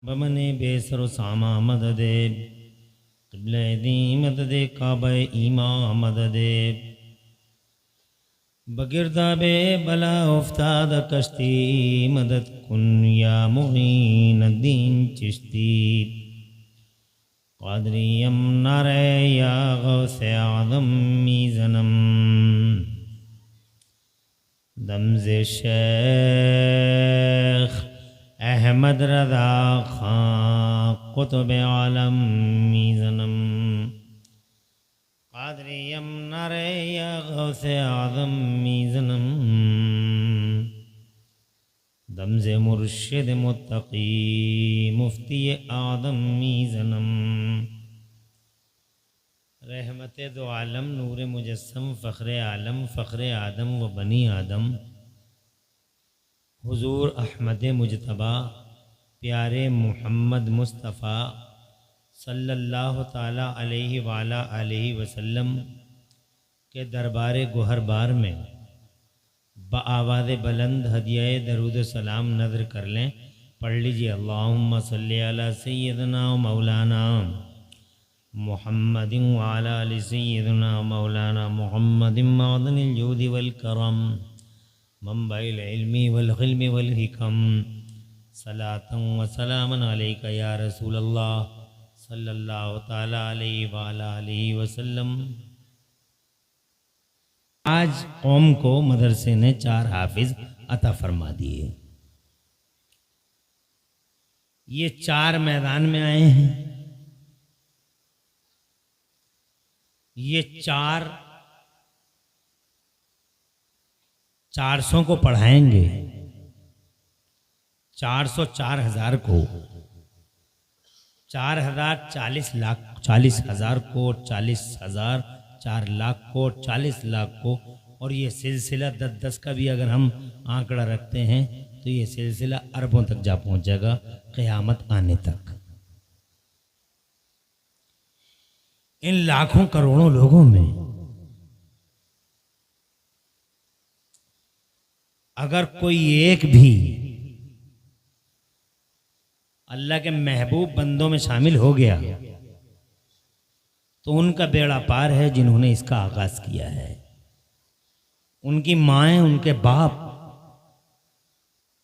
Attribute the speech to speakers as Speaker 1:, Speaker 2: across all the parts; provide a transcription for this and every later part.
Speaker 1: बमने बेसर सामा मददे क़िबले दी मददे काबे ईमा मददे बगिरदाबे बला उफ्ताद कश्ती मदद कुन या मुहीन दीन चिश्ती क़ादरियम नारे या गौसे आदम मीज़नम दमज़े शेख अहमद रज़ा खां कुतुब आलम मीज़नम क़ादरियम नारे या गौसे आदम मीज़नम दमज़े मुर्शिद मुत्तकी मुफ्ती आदम मीज़नम रहमत दो आलम नूर मुजस्सम फ़ख्र आलम फ़ख्र आदम व बनी आदम हुज़ूर अहमद मुजतबा प्यारे मोहम्मद मुस्तफ़ा सल्लल्लाहु ताला अलैहि वाला अलैहि वसल्लम के दरबार गुहरबार में बआवाज़ बुलंद हदिया दरूद सलाम नज़र कर लें। पढ़ लीजिए अल्लाहुम्मा सल्ली अला सय्यदना व मौलाना मुहम्मदिन व अला आलि सय्यदना मौलाना मुहम्मदिन मअदनिल जूदि वल करम मंबइल इल्मी वल हिल्मी वल हिकम सलातन व सलामन अलैका या रसूलल्लाह सल्लल्लाहु ताला अलैहि व अला आलिहि वसल्लम। आज कौम को मदरसे ने 4 हाफिज अता फरमा दिए। ये 4 मैदान में आए हैं। ये 400 को पढ़ाएंगे, 404,000 को, 4,000 40,00,000 को, 40,000 4 लाख को, 40 लाख को, और ये सिलसिला 10-10 का भी अगर हम आंकड़ा रखते हैं तो ये सिलसिला अरबों तक जा पहुंचेगा क़यामत आने तक। इन लाखों करोड़ों लोगों में अगर कोई एक भी अल्लाह के महबूब बंदों में शामिल हो गया तो उनका बेड़ा पार है जिन्होंने इसका आगाज किया है। उनकी माएँ, उनके बाप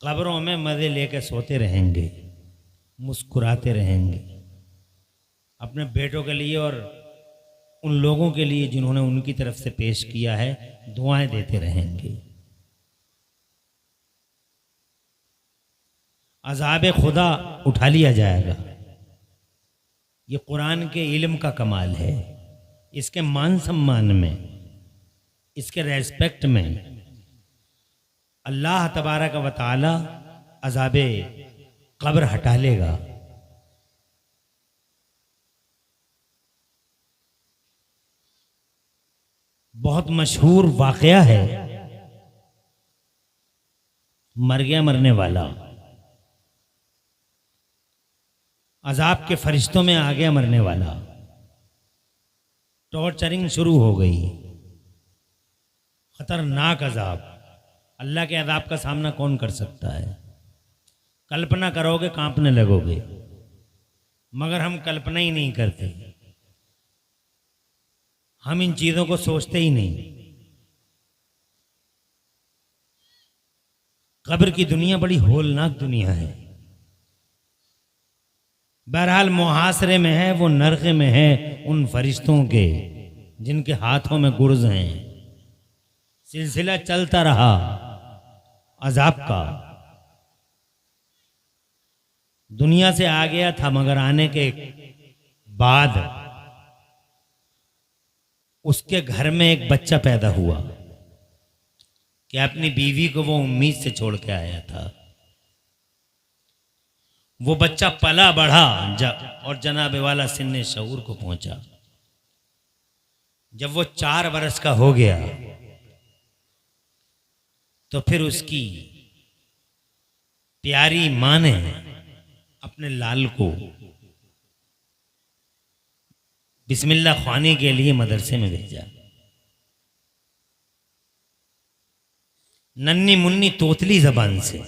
Speaker 1: कब्रों में मज़े लेके सोते रहेंगे, मुस्कुराते रहेंगे अपने बेटों के लिए और उन लोगों के लिए जिन्होंने उनकी तरफ से पेश किया है, दुआएं देते रहेंगे। अज़ाब खुदा उठा लिया जाएगा। ये कुरान के इल्म का कमाल है। इसके मान सम्मान में, इसके रेस्पेक्ट में अल्लाह तबारक व तआला अज़ाबे कब्र हटा लेगा। बहुत मशहूर वाक़या है, मर गया मरने वाला अजाब के फरिश्तों में आ गया मरने वाला, टॉर्चरिंग शुरू हो गई, खतरनाक अजाब। अल्लाह के अजाब का सामना कौन कर सकता है? कल्पना करोगे कांपने लगोगे, मगर हम कल्पना ही नहीं करते, हम इन चीजों को सोचते ही नहीं। कब्र की दुनिया बड़ी होलनाक दुनिया है। बहरहाल मुहासरे में है, वो नरक़े में है उन फरिश्तों के जिनके हाथों में गुर्ज़ हैं। सिलसिला चलता रहा अजाब का। दुनिया से आ गया था, मगर आने के बाद उसके घर में एक बच्चा पैदा हुआ कि अपनी बीवी को वो उम्मीद से छोड़ के आया था। वो बच्चा पला बढ़ा और जनाब वाला सिन्ने शऊर को पहुंचा। जब वो 4 बरस का हो गया तो फिर उसकी प्यारी मां ने अपने लाल को बिस्मिल्लाह ख्वानी के लिए मदरसे में भेजा। नन्ही मुन्नी तोतली जबान से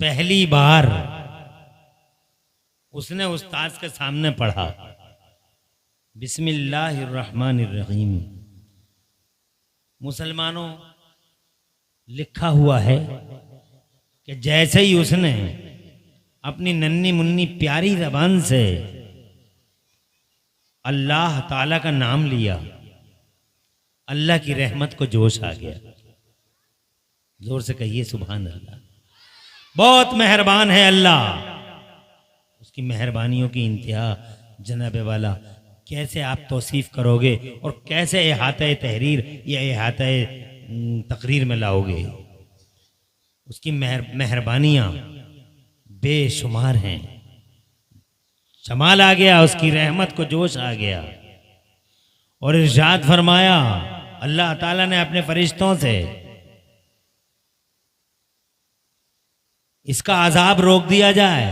Speaker 1: पहली बार उसने उस्ताद के सामने पढ़ा बिस्मिल्लाहिर्रहमानिर्रहीम। मुसलमानों, लिखा हुआ है कि जैसे ही उसने अपनी नन्ही मुन्नी प्यारी ज़बान से अल्लाह ताला का नाम लिया, अल्लाह की रहमत को जोश आ गया। जोर से कहिए सुभान अल्लाह। बहुत मेहरबान है अल्लाह, उसकी मेहरबानियों की इंतहा जनाब वाला कैसे आप तौसीफ करोगे और कैसे इहाता तहरीर या इहाता तकरीर में लाओगे। उसकी मेहरबानियाँ बेशुमार हैं। जमाल आ गया, उसकी रहमत को जोश आ गया। और इरशाद फरमाया अल्लाह ताला ने अपने फरिश्तों से इसका अजाब रोक दिया जाए,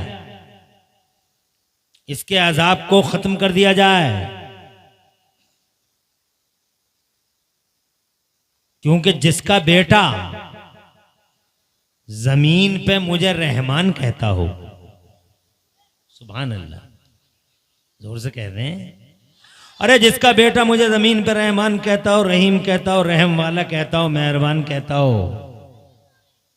Speaker 1: इसके अजाब को खत्म कर दिया जाए, क्योंकि जिसका बेटा जमीन पे मुझे रहमान कहता हो, सुभान अल्लाह, जोर से कह रहे हैं, अरे जिसका बेटा मुझे जमीन पे रहमान कहता हो, रहीम कहता हो, रहम वाला कहता हो, मेहरबान कहता हो,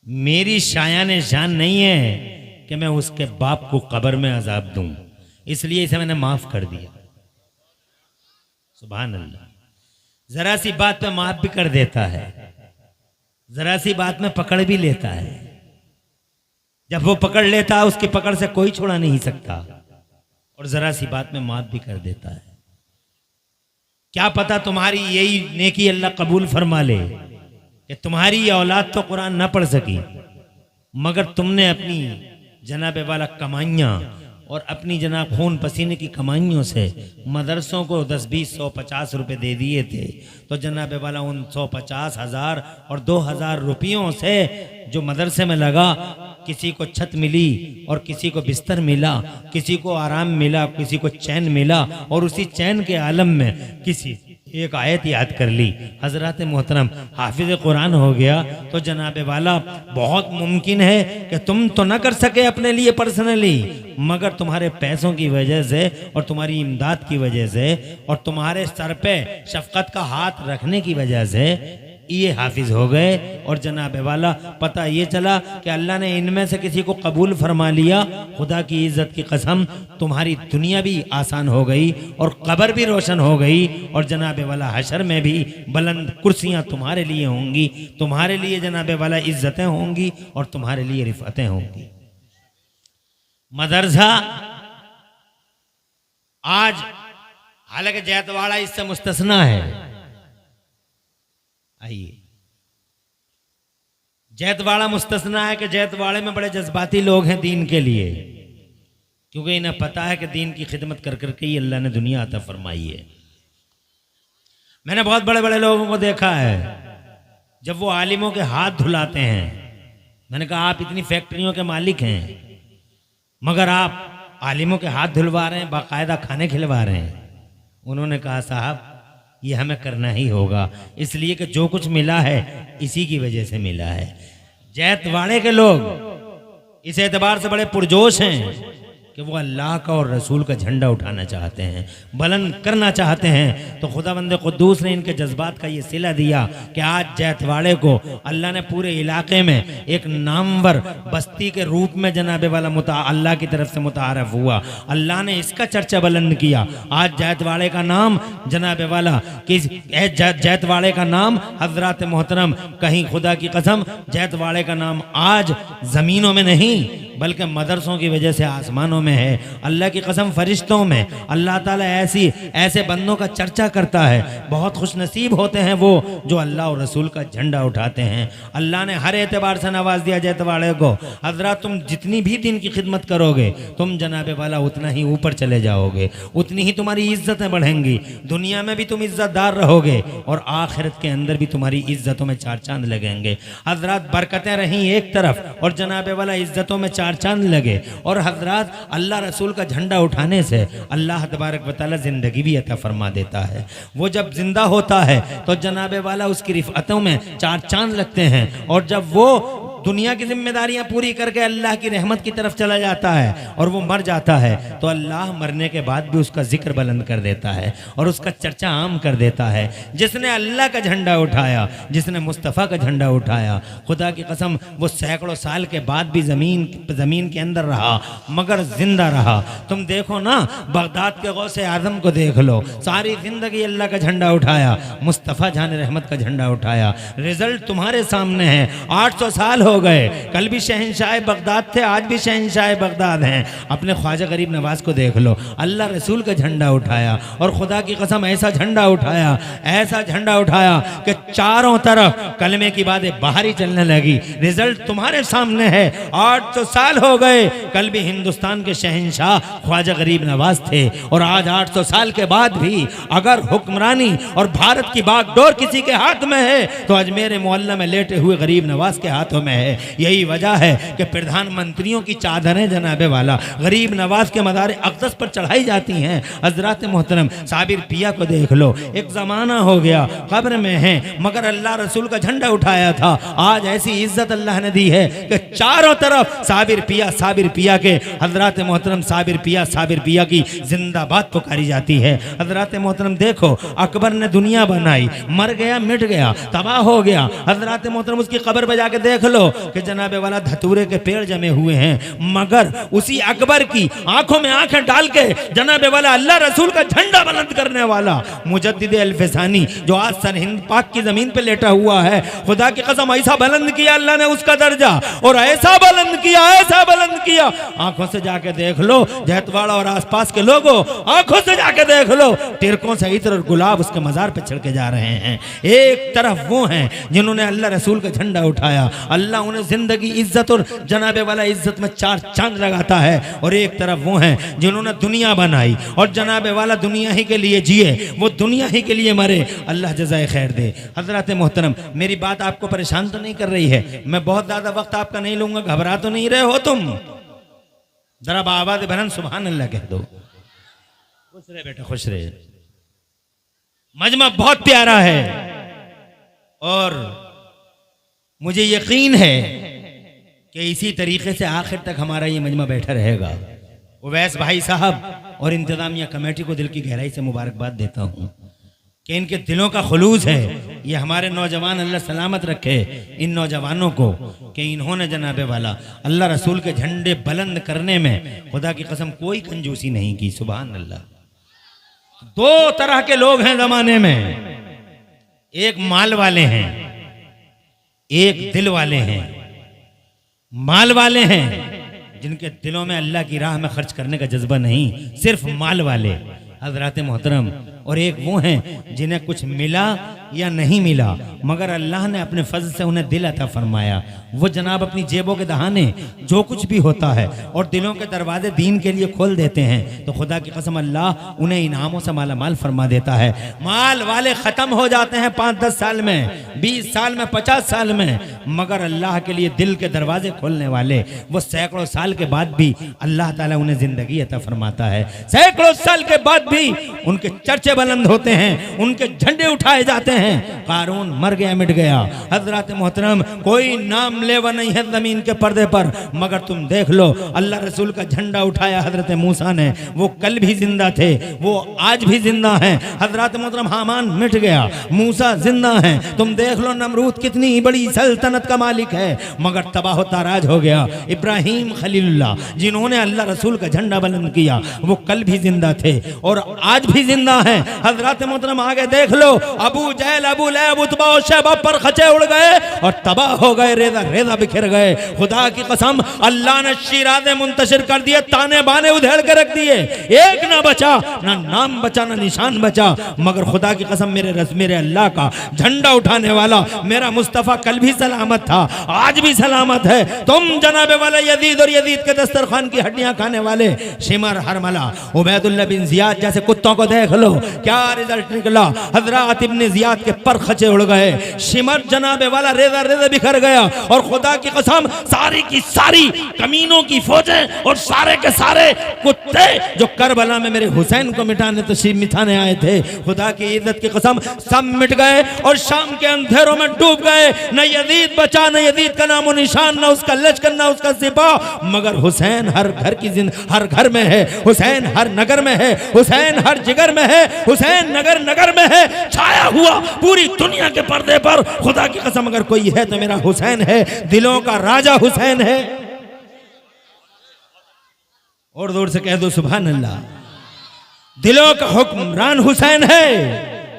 Speaker 1: मेरी शायान शान नहीं है कि मैं उसके बाप को कब्र में अजाब दूं, इसलिए इसे मैंने माफ कर दिया। सुभान अल्लाह। जरा सी बात पे माफ भी कर देता है, जरा सी बात में पकड़ भी लेता है। जब वो पकड़ लेता है उसकी पकड़ से कोई छोड़ा नहीं सकता, और जरा सी बात में माफ भी कर देता है। क्या पता तुम्हारी यही नेकी अल्लाह कबूल फरमा ले कि तुम्हारी ये औलाद तो कुरान ना पढ़ सकी, मगर तुमने अपनी जनाब वाला कमाइयाँ और अपनी जनाब खून पसीने की कमाइयों से मदरसों को 10, 20, 100, 50 रुपये दे दिए थे, तो जनाब वाला उन 150, 1000 और 2000 रुपयों से जो मदरसे में लगा, किसी को छत मिली और किसी को बिस्तर मिला, किसी को आराम मिला, किसी को चैन मिला, और उसी चैन के आलम में किसी एक आयत याद कर ली, हजरत मोहतरम हाफिज कुरान हो गया। तो जनाब वाला बहुत मुमकिन है कि तुम तो ना कर सके अपने लिए पर्सनली, मगर तुम्हारे पैसों की वजह से और तुम्हारी इमदाद की वजह से और तुम्हारे सर पे शफकत का हाथ रखने की वजह से ये हाफिज हो गए। और जनाब वाला पता ये चला कि अल्लाह ने इनमें से किसी को कबूल फरमा लिया। खुदा की इज्जत की कसम, तुम्हारी दुनिया भी आसान हो गई और कब्र भी रोशन हो गई, और जनाब वाला हशर में भी बुलंद कुर्सियां तुम्हारे लिए होंगी, तुम्हारे लिए जनाब वाला इज्जतें होंगी और तुम्हारे लिए रिफतें होंगी। मदरसा आज हालांकि जैतवाड़ा इससे मुस्तस्ना है। आइए, जैतवाड़ा मुस्तस्ना है कि जैतवाड़े में बड़े जज्बाती लोग हैं दीन के लिए, क्योंकि इन्हें पता है कि दीन की खिदमत कर करके ही अल्लाह ने दुनिया अता फरमाई है। मैंने बहुत बड़े बड़े लोगों को देखा है, जब वो आलिमों के हाथ धुलाते हैं, मैंने कहा आप इतनी फैक्ट्रियों के मालिक हैं, मगर आप आलिमों के हाथ धुलवा रहे हैं, बाकायदा खाने खिलवा रहे हैं। उन्होंने कहा साहब ये हमें करना ही होगा, इसलिए कि जो कुछ मिला है इसी की वजह से मिला है। जैतवाड़े के लोग इस एतबार से बड़े पुरजोश हैं कि वो अल्लाह का और रसूल का झंडा उठाना चाहते हैं, बुलंद करना चाहते हैं। तो खुदावंद कुद्दूस ने इनके जज्बात का ये सिला दिया कि आज जैतवाड़े को अल्लाह ने पूरे इलाके में एक नामवर बस्ती के रूप में जनाबे वाला अल्लाह की तरफ से मुतारफ हुआ। अल्लाह ने इसका चर्चा बुलंद किया। आज जैतवाड़े का नाम जनाबे वाला किस जैतवाड़े का नाम हजरत मोहतरम, कहीं खुदा की कसम जैतवाड़े का नाम आज जमीनों में नहीं बल्कि मदरसों की वजह से आसमानों में है। अल्लाह की कसम फरिश्तों में अल्लाह ताला ऐसे बंदों का चर्चा करता है। बहुत खुशनसीब होते हैं वो जो अल्लाह और रसूल का झंडा उठाते हैं। अल्लाह ने हर एतबार से नवाज दिया जैतवाड़े को। हजरत तुम जितनी भी दिन की खिदमत करोगे तुम जनाबे वाला उतना ही ऊपर चले जाओगे, उतनी ही तुम्हारी इज्जतें बढ़ेंगी। दुनिया में भी तुम इज्जतदार रहोगे और आखिरत के अंदर भी तुम्हारी इज्जतों में चार चांद लगेंगे। हजरत बरकतें रहीं एक तरफ और जनाबे वाला इज्जतों में चार चांद लगे। और हजरत अल्लाह रसूल का झंडा उठाने से अल्लाह तबारक व तआला जिंदगी भी अता फरमा देता है। वो जब जिंदा होता है तो जनाबे वाला उसकी रिफअतों में चार चांद लगते हैं, और जब वो दुनिया की जिम्मेदारियां पूरी करके अल्लाह की रहमत की तरफ चला जाता है और वो मर जाता है, तो अल्लाह मरने के बाद भी उसका जिक्र बुलंद कर देता है और उसका चर्चा आम कर देता है। जिसने अल्लाह का झंडा उठाया, जिसने मुस्तफ़ा का झंडा उठाया, खुदा की कसम वो सैकड़ों साल के बाद भी ज़मीन के अंदर रहा मगर जिंदा रहा। तुम देखो ना, बगदाद के गौसे आज़म को देख लो, सारी ज़िंदगी अल्लाह का झंडा उठाया, मुस्तफ़ा जान रहमत का झंडा उठाया। रिजल्ट तुम्हारे सामने है। 800 साल हो गए, कल भी शहंशाह बगदाद थे, आज भी शहंशाह बगदाद हैं। अपने ख्वाजा गरीब नवाज को देख लो, अल्लाह रसूल का झंडा उठाया और खुदा की कसम ऐसा झंडा उठाया, ऐसा झंडा उठाया कि चारों तरफ कलमे की बातें बाहर ही चलने लगी। रिजल्ट तुम्हारे सामने है। 800 साल हो गए, कल भी हिंदुस्तान के शहंशाह ख्वाजा गरीब नवाज थे और आज 800 साल के बाद भी अगर हुक्मरानी और भारत की बागडोर किसी के हाथ में है तो अजमेर मोहल्ला में लेटे हुए गरीब नवाज के हाथों में है। यही वजह है कि प्रधानमंत्रियों की चादरें जनाबे वाला गरीब नवाज के मज़ार अक़दस पर चढ़ाई जाती हैं। हज़रात मोहतरम साबिर पिया को देख लो, एक ज़माना हो गया कब्र में है मगर अल्लाह रसूल का झंडा उठाया था। आज ऐसी इज्जत अल्लाह ने दी है कि चारों तरफ साबिर पिया के हज़रात मोहतरम साबिर पिया की जिंदाबाद पुकारी जाती है। हज़रात मोहतरम देखो, अकबर ने दुनिया बनाई, मर गया, मिट गया, तबाह हो गया। हज़रात मोहतरम उसकी कब्र पे जाके देख लो कि जनाबे वाला धतूरे के पेड़ जमे हुए हैं, मगर उसी अकबर की आंखों में आंखें डाल के जनाबे वाला अल्लाह रसूल का झंडा बुलंद करने वाला मुजद्दिद अल-फ़सानी जो आज सरहिंद पाक की जमीन पे लेटा हुआ है, खुदा की कसम ऐसा बुलंद किया अल्लाह ने उसका दर्जा, और ऐसा बुलंद किया। आंखों से जाके देख लो, जहतवाड़ा और आसपास के लोगों, आंखों से जाके देख लो, तिरकों से इत्र और गुलाब उसके मजार पे छिड़के जा रहे हैं। एक तरफ वो हैं जिन्होंने अल्लाह रसूल का झंडा उठाया, अल्लाह उन्हें जिंदगी इज्जत और जनाबे वाला इज्जत में 4 चांद लगाता है, और एक तरफ वो हैं जिन्होंने दुनिया बनाई और जनाबे वाला दुनिया ही के लिए जिए, वो दुनिया ही के लिए मरे। अल्लाह जज़ाए खैर दे। हज़रात मोहतरम, मेरी बात आपको परेशान तो नहीं कर रही है? मैं बहुत ज्यादा वक्त आपका नहीं लूंगा, घबरा तो नहीं रहे हो तुम? जरा आवाज़ बुलंद सुभान अल्लाह कह दो। खुश रहे बेटा, खुश रहे। मजमा बहुत प्यारा है और मुझे यकीन है कि इसी तरीके से आखिर तक हमारा ये मजमा बैठा रहेगा। उवैस भाई साहब और इंतजामिया कमेटी को दिल की गहराई से मुबारकबाद देता हूँ कि इनके दिलों का खुलूस है। ये हमारे नौजवान अल्लाह सलामत रखे इन नौजवानों को कि इन्होंने जनाबे वाला अल्लाह रसूल के झंडे बुलंद करने में खुदा की कसम कोई कंजूसी नहीं की। सुभान अल्लाह। 2 तरह के लोग हैं जमाने में, एक माल वाले हैं, एक दिल वाले हैं। माल वाले हैं जिनके दिलों में अल्लाह की राह में खर्च करने का जज्बा नहीं, सिर्फ माल वाले हज़रात मोहतरम। और एक वो हैं जिन्हें कुछ मिला या नहीं मिला मगर अल्लाह ने अपने फजल से उन्हें दिल अता फरमाया। वो जनाब अपनी जेबों के दहाने जो कुछ भी होता है और दिलों के दरवाजे दीन के लिए खोल देते हैं तो खुदा की कसम अल्लाह उन्हें इनामों से माला माल फरमा देता है। माल वाले ख़त्म हो जाते हैं 5-10 साल में, 20 साल में, 50 साल में, मगर अल्लाह के लिए दिल के दरवाजे खोलने वाले वो सैकड़ों साल के बाद भी अल्लाह ताला उन्हें ज़िंदगी अता फरमाता है। सैकड़ों साल के बाद भी उनके चर्चे बुलंद होते हैं, उनके झंडे उठाए जाते हैं। कारून मर गया, मिट गया। हज़रात मोहतरम, कोई नाम लेवा नहीं है जमीन के पर्दे पर, मगर तुम देख लो अल्लाह रसूल का झंडा उठाया हज़रत मूसा ने। वो कल भी जिंदा थे, वो आज भी जिंदा हैं। हज़रात मोहतरम, हामान मिट गया, मूसा जिंदा हैं। तुम देख लो नमरूद कितनी बड़ी सल्तनत का मालिक है मगर तबाह ताराज हो गया। इब्राहिम खलीलुल्लाह जिन्होंने अल्लाह रसूल का झंडा बुलंद किया वो कल भी जिंदा थे और आज भी जिंदा हैं। हज़रात मोहतरम, आगे देख लो, अबू जहल, अबू लहब, उतबा और शैबा पर खचे उड़ गए और तबाह हो गए, रेजा रेजा बिखर गए। खुदा की कसम अल्लाह ने शिराज़े मुंतशिर कर दिए, ताने बाने उधेड़ के रख दिए, एक ना बचा, ना नाम बचा, ना निशान बचा। मगर खुदा की कसम मेरे अल्लाह का झंडा उठाने वाला मेरा मुस्तफ़ा कल भी सलामत था, आज भी सलामत है। तुम जनाबे वाला यजीद और यजीद के दस्तरखान की हड्डियां खाने वाले शिमर हरमला, उबैदुल्लाह बिन जियाद जैसे कुत्तों को देख लो क्या रिजल्ट निकला, हजरत इब्ने जियाद के पर खचे उड़ गए, शिमर जनाबे वाला रेजा रेजा बिखर गया, और खुदा की कसम सारी की सारी कमीनों की फौजें और सारे के सारे कुत्ते जो करबला में मेरे हुसैन को मिटाने तशरीफ मिठाने आए थे, खुदा की इज्जत की कसम सब मिट गए और शाम के अंधेरों में डूब गए। न यजीद बचा, न यजीद का नामो निशान, न उसका लश्कर, न उसका सिपाह, मगर हुसैन हर हर घर में है, हुसैन हर नगर में है, हुसैन हर जिगर में है, हुसैन नगर नगर में है, छाया हुआ पूरी दुनिया के पर्दे पर। खुदा की कसम अगर कोई है तो मेरा हुसैन है, दिलों का राजा हुसैन है। और दूर से कह दो सुभान अल्लाह। दिलों का हुक्मरान हुसैन है,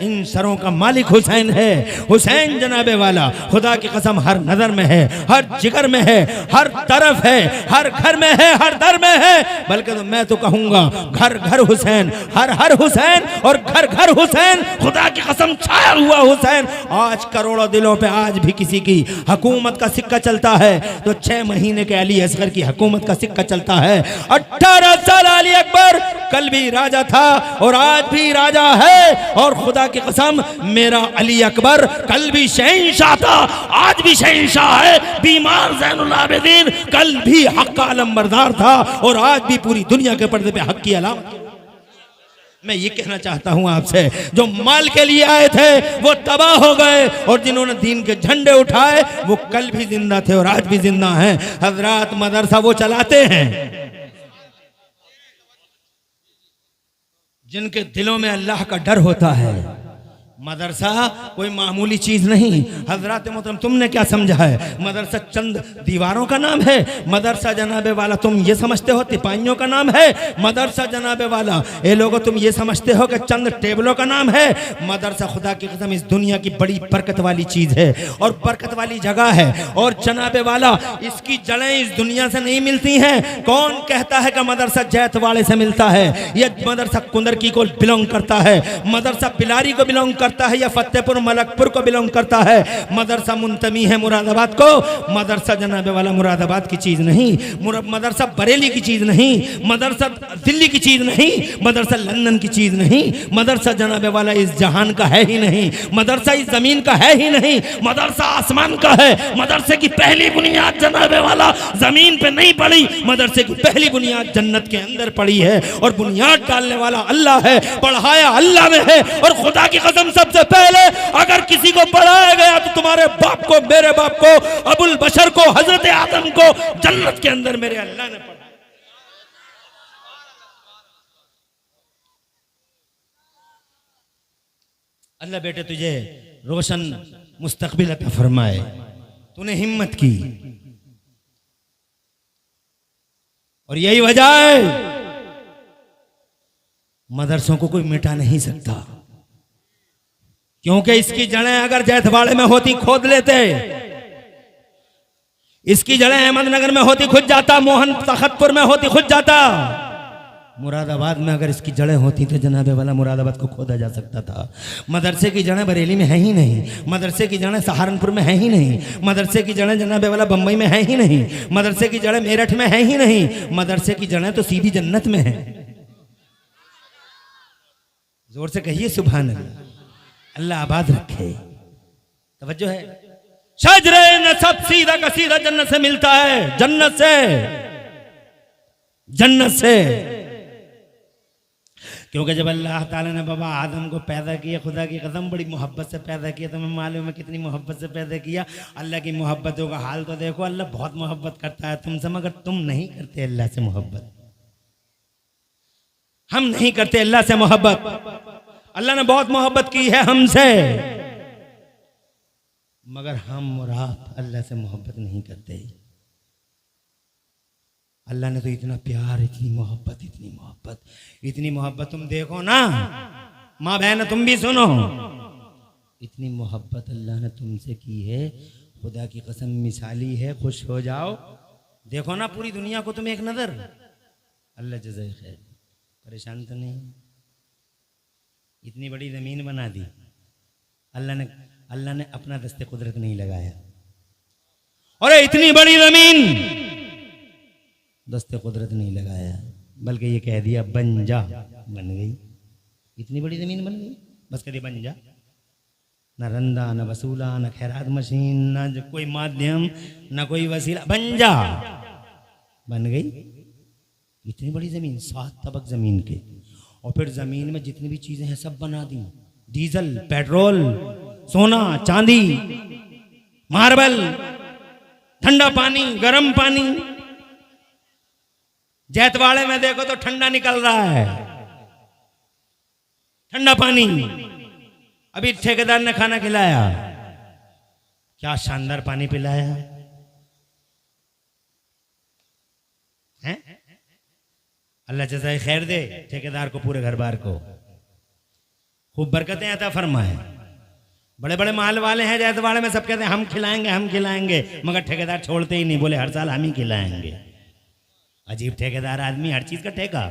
Speaker 1: इन सरों का मालिक हुसैन है। हुसैन जनाबे वाला खुदा की कसम हर नजर में है, हर जिगर में है, हर तरफ है, हर घर में है, हर दर में है। बल्कि तो मैं तो कहूंगा घर घर हुसैन, हर हर हुसैन और घर घर हुसैन। खुदा की कसम छाया हुआ हुसैन। आज करोड़ों दिलों पे आज भी किसी की हुकूमत का सिक्का चलता है तो 6 महीने के अली असगर की हुकूमत का सिक्का चलता है। 18 साल अली अकबर कल भी राजा था और आज भी राजा है। और खुदा की कसम मेरा अली अकबर कल भी शहंशाह था, आज भी शहंशाह है। बीमार ज़ैनुल आबिदीन कल भी हक का अलमबरदार था और आज भी पूरी दुनिया के पर्दे पे हक की अलामत। मैं ये कहना चाहता हूं आपसे, जो माल के लिए आए थे वो तबाह हो गए और जिन्होंने दीन के झंडे उठाए वो कल भी जिंदा थे और आज भी जिंदा हैं। हजरात मदरसा वो चलाते हैं जिनके दिलों में अल्लाह का डर होता है। मदरसा कोई मामूली चीज नहीं। हजरत मोहतरम तुमने क्या समझा है, मदरसा चंद दीवारों का नाम है? मदरसा जनाबे वाला तुम ये समझते हो तिपाहियों का नाम है? मदरसा जनाबे वाला ये लोगों तुम ये समझते हो कि चंद टेबलों का नाम है? मदरसा खुदा की कसम इस दुनिया की बड़ी बरकत वाली चीज है और बरकत वाली जगह है। और जनाबे वाला इसकी जड़ें इस दुनिया से नहीं मिलती हैं। कौन कहता है कि मदरसा जैतवाड़े से मिलता है? यह मदरसा कुंदरकी को बिलोंग करता है, मदरसा पिलारी को बिलोंग करता है या फतेहपुर मलकपुर को बिलोंग करता है। मदरसा मुंतमी है मुरादाबाद को। मदरसा जनाबे वाला मुरादाबाद की चीज नहीं, मदरसा बरेली की चीज नहीं, मदरसा दिल्ली की चीज नहीं, मदरसा लंदन की चीज नहीं, मदरसा जनाबे वाला इस जहान का है ही नहीं, मदरसा इस जमीन का है ही नहीं, मदरसा आसमान का है। मदरसे की पहली बुनियाद जनाबे वाला जमीन पे नहीं पड़ी, मदरसे की पहली बुनियाद जन्नत के अंदर पड़ी है और बुनियाद डालने वाला अल्लाह है, पढ़ाया अल्लाह में है। और खुदा की कसम सबसे पहले अगर किसी को पढ़ाया गया तो तुम्हारे बाप को, मेरे बाप को, अबुल बशर को, हजरत आदम को जन्नत के अंदर मेरे अल्लाह ने पढ़ाया। अल्लाह बेटे तुझे रोशन मुस्तकबिल अता फरमाए। तूने हिम्मत की और यही वजह है मदरसों को कोई मिटा नहीं सकता, क्योंकि इसकी जड़ें अगर जैतवाड़े में होती खोद लेते, इसकी जड़ें अहमदनगर में होती खुद जाता, मोहन तखतपुर में होती खुद जाता, मुरादाबाद में अगर इसकी जड़ें होती तो जनाबे वाला मुरादाबाद को खोदा जा सकता था। मदरसे की जड़ें बरेली में है ही नहीं, मदरसे की जड़ें सहारनपुर में है ही नहीं, मदरसे की जड़ें जनाबे वाला बम्बई में है ही नहीं, मदरसे की जड़ें मेरठ में है ही नहीं, मदरसे की जड़ें तो सीधी जन्नत में है। जोर से कहिए सुभान अल्लाह। अल्लाह आबाद रखे। तवज्जो है। शजरे नसब सीधा का सीधा जन्नत से मिलता है, जन्नत से, जन्नत से। क्योंकि जब अल्लाह ताला ने बाबा आदम को पैदा किया, खुदा की कसम बड़ी मोहब्बत से पैदा किया। तुम्हें मालूम है कितनी मोहब्बत से पैदा किया? अल्लाह की मोहब्बतों का हाल तो देखो। अल्लाह बहुत मोहब्बत करता है तुमसे, मगर तुम नहीं करते अल्लाह से मोहब्बत। हम नहीं करते अल्लाह से मोहब्बत। अल्लाह ने बहुत मोहब्बत की है हमसे, मगर हम और आप अल्लाह से मोहब्बत नहीं करते। अल्लाह ने तो इतना प्यार, इतनी मोहब्बत, इतनी मोहब्बत, इतनी मोहब्बत। तुम देखो ना माँ बहन, तुम भी सुनो, इतनी मोहब्बत अल्लाह ने तुमसे की है, खुदा की कसम मिसाली है। खुश हो जाओ, देखो ना पूरी दुनिया को तुम एक नजर। अल्लाह जज़ाए खैर। परेशान तो नहीं? इतनी बड़ी जमीन बना दी अल्लाह ने अपना दस्ते कुदरत नहीं लगाया। और इतनी बड़ी जमीन दस्ते कुदरत नहीं लगाया, बल्कि ये कह दिया बन जा, बन गई। इतनी बड़ी ज़मीन बन गई, बस कभी बन जा। न रंदा, न वसूला, न खैरात मशीन, न कोई माध्यम, न कोई वसीला, बन जा। बन गई इतनी बड़ी ज़मीन, 7 तबक ज़मीन के। और फिर ज़मीन में जितनी भी चीज़ें हैं सब बना दी, डीजल, पेट्रोल, सोना, चांदी, मार्बल, ठंडा पानी, गर्म पानी। जैतवाड़े में देखो तो ठंडा निकल रहा है, ठंडा पानी। अभी ठेकेदार ने खाना खिलाया, क्या शानदार पानी पिलाया है। अल्लाह जज़ाए खैर दे ठेकेदार को, पूरे घर बार को खूब बरकतें अता फरमाए। बड़े बड़े माल वाले हैं जैतवाड़े में, सब कहते हैं हम खिलाएंगे हम खिलाएंगे, मगर ठेकेदार छोड़ते ही नहीं, बोले हर साल हम ही खिलाएंगे। अजीब ठेकेदार आदमी, हर चीज का ठेका।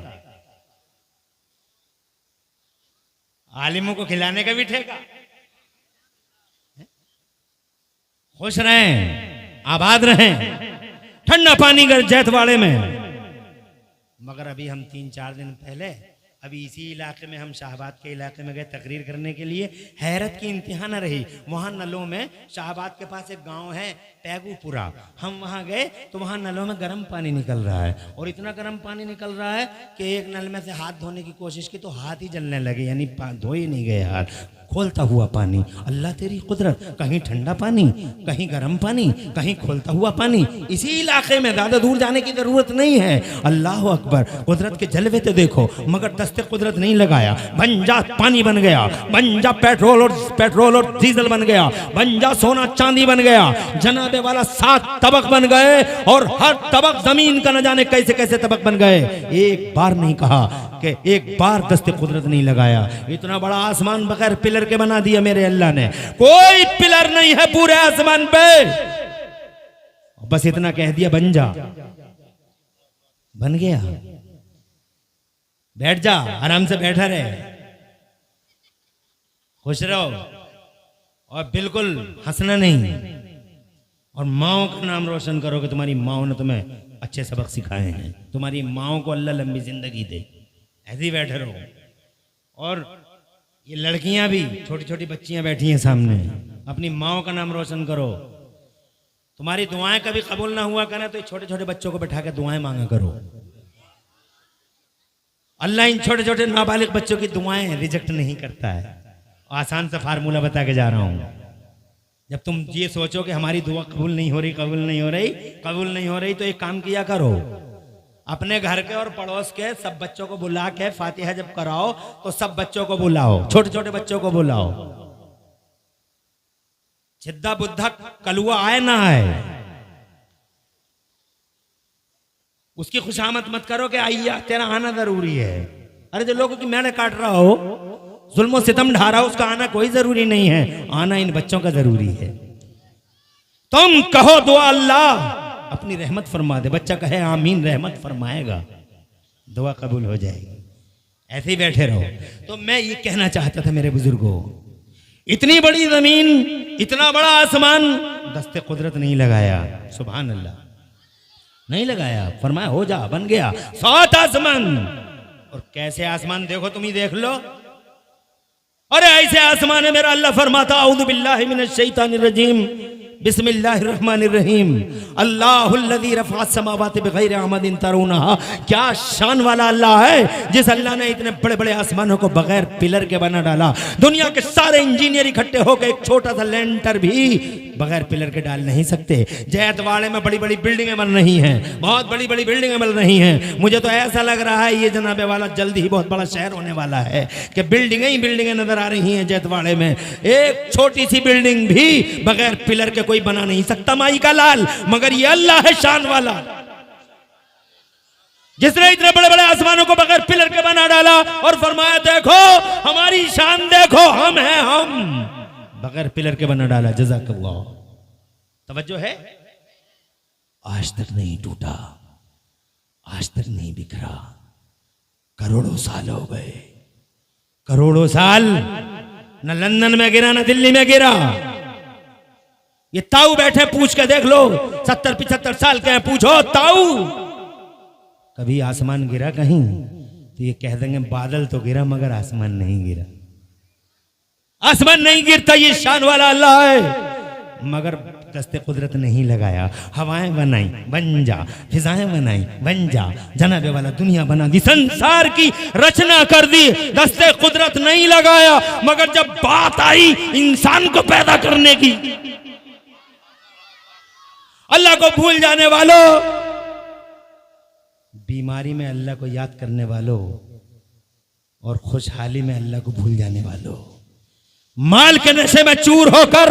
Speaker 1: आलिमों को खिलाने का भी ठेका। खुश रहें, आबाद रहें, ठंडा पानी कर जैतवाड़े में। मगर अभी हम 3-4 दिन पहले अभी इसी इलाके में, हम शाहबाद के इलाके में गए तकरीर करने के लिए। हैरत की इंतहा न रही, वहाँ नलों में, शाहबाद के पास एक गांव है पैगूपुरा, हम वहाँ गए तो वहाँ नलों में गर्म पानी निकल रहा है। और इतना गर्म पानी निकल रहा है कि एक नल में से हाथ धोने की कोशिश की तो हाथ ही जलने लगे, यानी धो ही नहीं गए हाथ, खोलता हुआ पानी। अल्लाह तेरी कुदरत, कहीं ठंडा पानी, कहीं गर्म पानी, कहीं खोलता हुआ पानी। इसी इलाके में, ज़्यादा दूर जाने की ज़रूरत नहीं है। अल्लाह अकबर, कुदरत के जलवे तो देखो, मगर दस्ते कुदरत नहीं लगाया। बन जा पानी बन गया, बन जा पेट्रोल और डीजल बन गया, बन जा सोना चांदी बन गया। जनाबे वाला 7 तबक बन गए, और हर तबक जमीन का न जाने कैसे कैसे तबक बन गए। एक बार नहीं कहा कि एक बार दस्ते कुदरत नहीं लगाया। इतना बड़ा आसमान बगैर पिलर के बना दिया मेरे अल्लाह ने, कोई पिलर नहीं है पूरे आसमान पे। बस इतना कह दिया बन जा, बन गया। बैठ जा, आराम से बैठा रहे, खुश रहो, और बिल्कुल हंसना नहीं। और माओ का नाम रोशन करो कि तुम्हारी माओ ने तुम्हें अच्छे सबक सिखाए हैं। तुम्हारी माओ को अल्लाह लंबी जिंदगी दे, ऐसे ही बैठे रहो। और ये लड़कियां भी, छोटी छोटी बच्चियां बैठी हैं सामने, अपनी माओ का नाम रोशन करो। तुम्हारी दुआएं कभी कबूल ना हुआ करें तो छोटे छोटे बच्चों को बैठा के दुआएं मांगा करो। अल्लाह इन छोटे छोटे नाबालिग बच्चों की दुआएं रिजेक्ट नहीं करता है। आसान सा फार्मूला बता के जा रहा हूं। जब तुम ये सोचो कि हमारी दुआ कबूल नहीं हो रही, तो एक काम किया करो, अपने घर के और पड़ोस के सब बच्चों को बुला के फातिहा जब कराओ तो सब बच्चों को बुलाओ, छोटे छोटे बच्चों को बुलाओ। जिद्दा बुद्धा कलुआ आए ना आए, उसकी खुशामद मत करो कि आइया तेरा आना जरूरी है। अरे जो लोगों की मेड़े काट रहा हो, जुल्म सितम ढा रहा हो, उसका आना कोई जरूरी नहीं है, आना इन बच्चों का जरूरी है। तुम कहो दुआ अल्लाह अपनी रहमत फरमा दे, बच्चा कहे आमीन, रहमत फरमाएगा, दुआ कबूल हो जाएगी। ऐसे ही बैठे रहो। तो मैं ये कहना चाहता था मेरे बुजुर्गों, इतनी बड़ी जमीन, इतना बड़ा आसमान, दस्ते कुदरत नहीं लगाया, सुभान अल्लाह, नहीं लगाया, फरमाया हो जा, बन गया 7 आसमान। और कैसे आसमान देखो, तुम ही देख लो। अरे ऐसे आसमान है, मेरा अल्लाह फरमाता औज़ु बिल्लाहि मिनश शैतानिर रजीम, बिस्मिल्लाहिर्रहमानिर्रहीम, अल्लाहुल्लज़ी रफ़अ समावाति बिग़ैरि अमदिन तरूनहा। क्या शान वाला अल्लाह है जिस अल्लाह ने इतने बड़े बड़े आसमानों को बगैर पिलर के बना डाला। दुनिया के सारे इंजीनियर इकट्ठे होकर एक छोटा सा लेंटर भी बगैर पिलर के डाल नहीं सकते। जैतवाड़े में बड़ी बड़ी बिल्डिंगें बन रही हैं, बहुत बड़ी बड़ी बिल्डिंगें बन रही हैं। मुझे तो ऐसा लग रहा है ये जनाबे वाला जल्दी ही बहुत बड़ा शहर होने वाला है कि बिल्डिंगें ही बिल्डिंगें नजर आ रही हैं जैतवाड़े में। एक छोटी सी बिल्डिंग भी बगैर पिलर के कोई बना नहीं सकता, माई का लाल। मगर ये अल्लाह है शान वाला, जिसने इतने बड़े बड़े आसमानों को बगैर पिलर के बना डाला और फरमाया देखो हमारी शान देखो, हम हैं, हम बगैर पिलर के बना डाला। जज़ाकल्लाह। तवज्जो है, आज तक नहीं टूटा, आज तक नहीं बिखरा, करोड़ों साल हो गए, करोड़ों साल, न लंदन में गिरा न दिल्ली में गिरा। ये ताऊ बैठे, पूछ के देख लो, 70-75 साल के हैं, पूछो ताऊ कभी आसमान गिरा कहीं? तो तो ये कह देंगे बादल तो गिरा मगर आसमान नहीं गिरा। आसमान नहीं गिरता, ये शान वाला अल्लाह है, मगर दस्ते कुदरत नहीं लगाया। हवाएं बनाई बन जा, फिजाएं बनाई बन जा, जनाबे वाला दुनिया बना दी, संसार की रचना कर दी, दस्ते कुदरत नहीं लगाया। मगर जब बात आई इंसान को पैदा करने की, अल्लाह को भूल जाने वालों, बीमारी में अल्लाह को याद करने वालों और खुशहाली में अल्लाह को भूल जाने वालों, माल के नशे में चूर होकर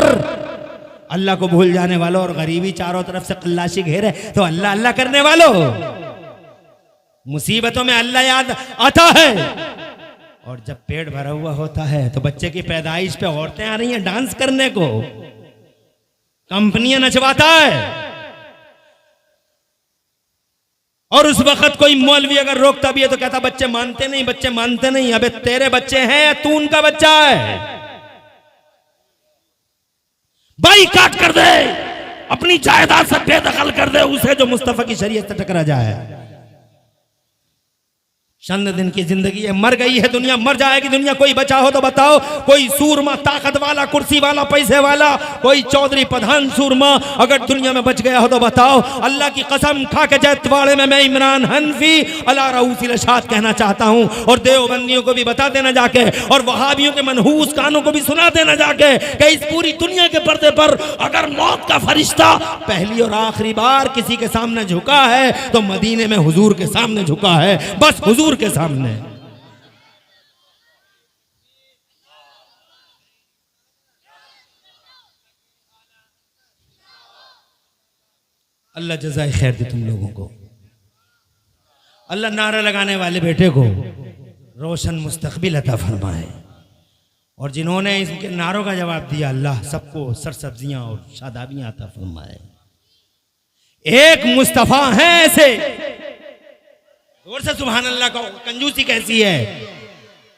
Speaker 1: अल्लाह को भूल जाने वालों और गरीबी चारों तरफ से कल्लाशी घेरे तो अल्लाह अल्लाह करने वालों, मुसीबतों में अल्लाह याद आता है। और जब पेट भरा हुआ होता है तो बच्चे की पैदाइश पे औरतें आ रही हैं डांस करने को, कंपनियां नचवाता है। और उस वक्त कोई मौलवी अगर रोकता भी है तो कहता बच्चे मानते नहीं, बच्चे मानते नहीं। अबे तेरे बच्चे हैं या तू उनका बच्चा है? बाई काट कर दे, अपनी जायदाद से बेदखल कर दे उसे जो मुस्तफा की शरीयत से टकरा जाए। चंद दिन की जिंदगी है, मर गई है दुनिया, मर जाएगी दुनिया। कोई बचा हो तो बताओ, कोई सूरमा ताकत वाला, कुर्सी वाला, पैसे वाला, कोई चौधरी प्रधान सूरमा अगर दुनिया में बच गया हो तो बताओ। अल्लाह की कसम खा के जैतवाड़े में मैं इमरान हनफी अला रऊसी लशात कहना चाहता हूं, और देवबंदियों को भी बता देना जाके, और वहाबियों के मनहूस कानों को भी सुना देना जाके कि इस पूरी दुनिया के पर्दे पर अगर मौत का फरिश्ता पहली और आखिरी बार किसी के सामने झुका है तो मदीने में हुजूर के सामने झुका है, बस हुजूर के सामने। अल्लाह जज़ाए खैर दे तुम लोगों को। अल्लाह नारा लगाने वाले बेटे को रोशन मुस्तकबिल अता फरमाए, और जिन्होंने इसके नारों का जवाब दिया अल्लाह सबको सरसब्जियां और शादाबियां अता फरमाए। एक मुस्तफा है ऐसे, और से सुभान अल्लाह का कंजूसी कैसी है।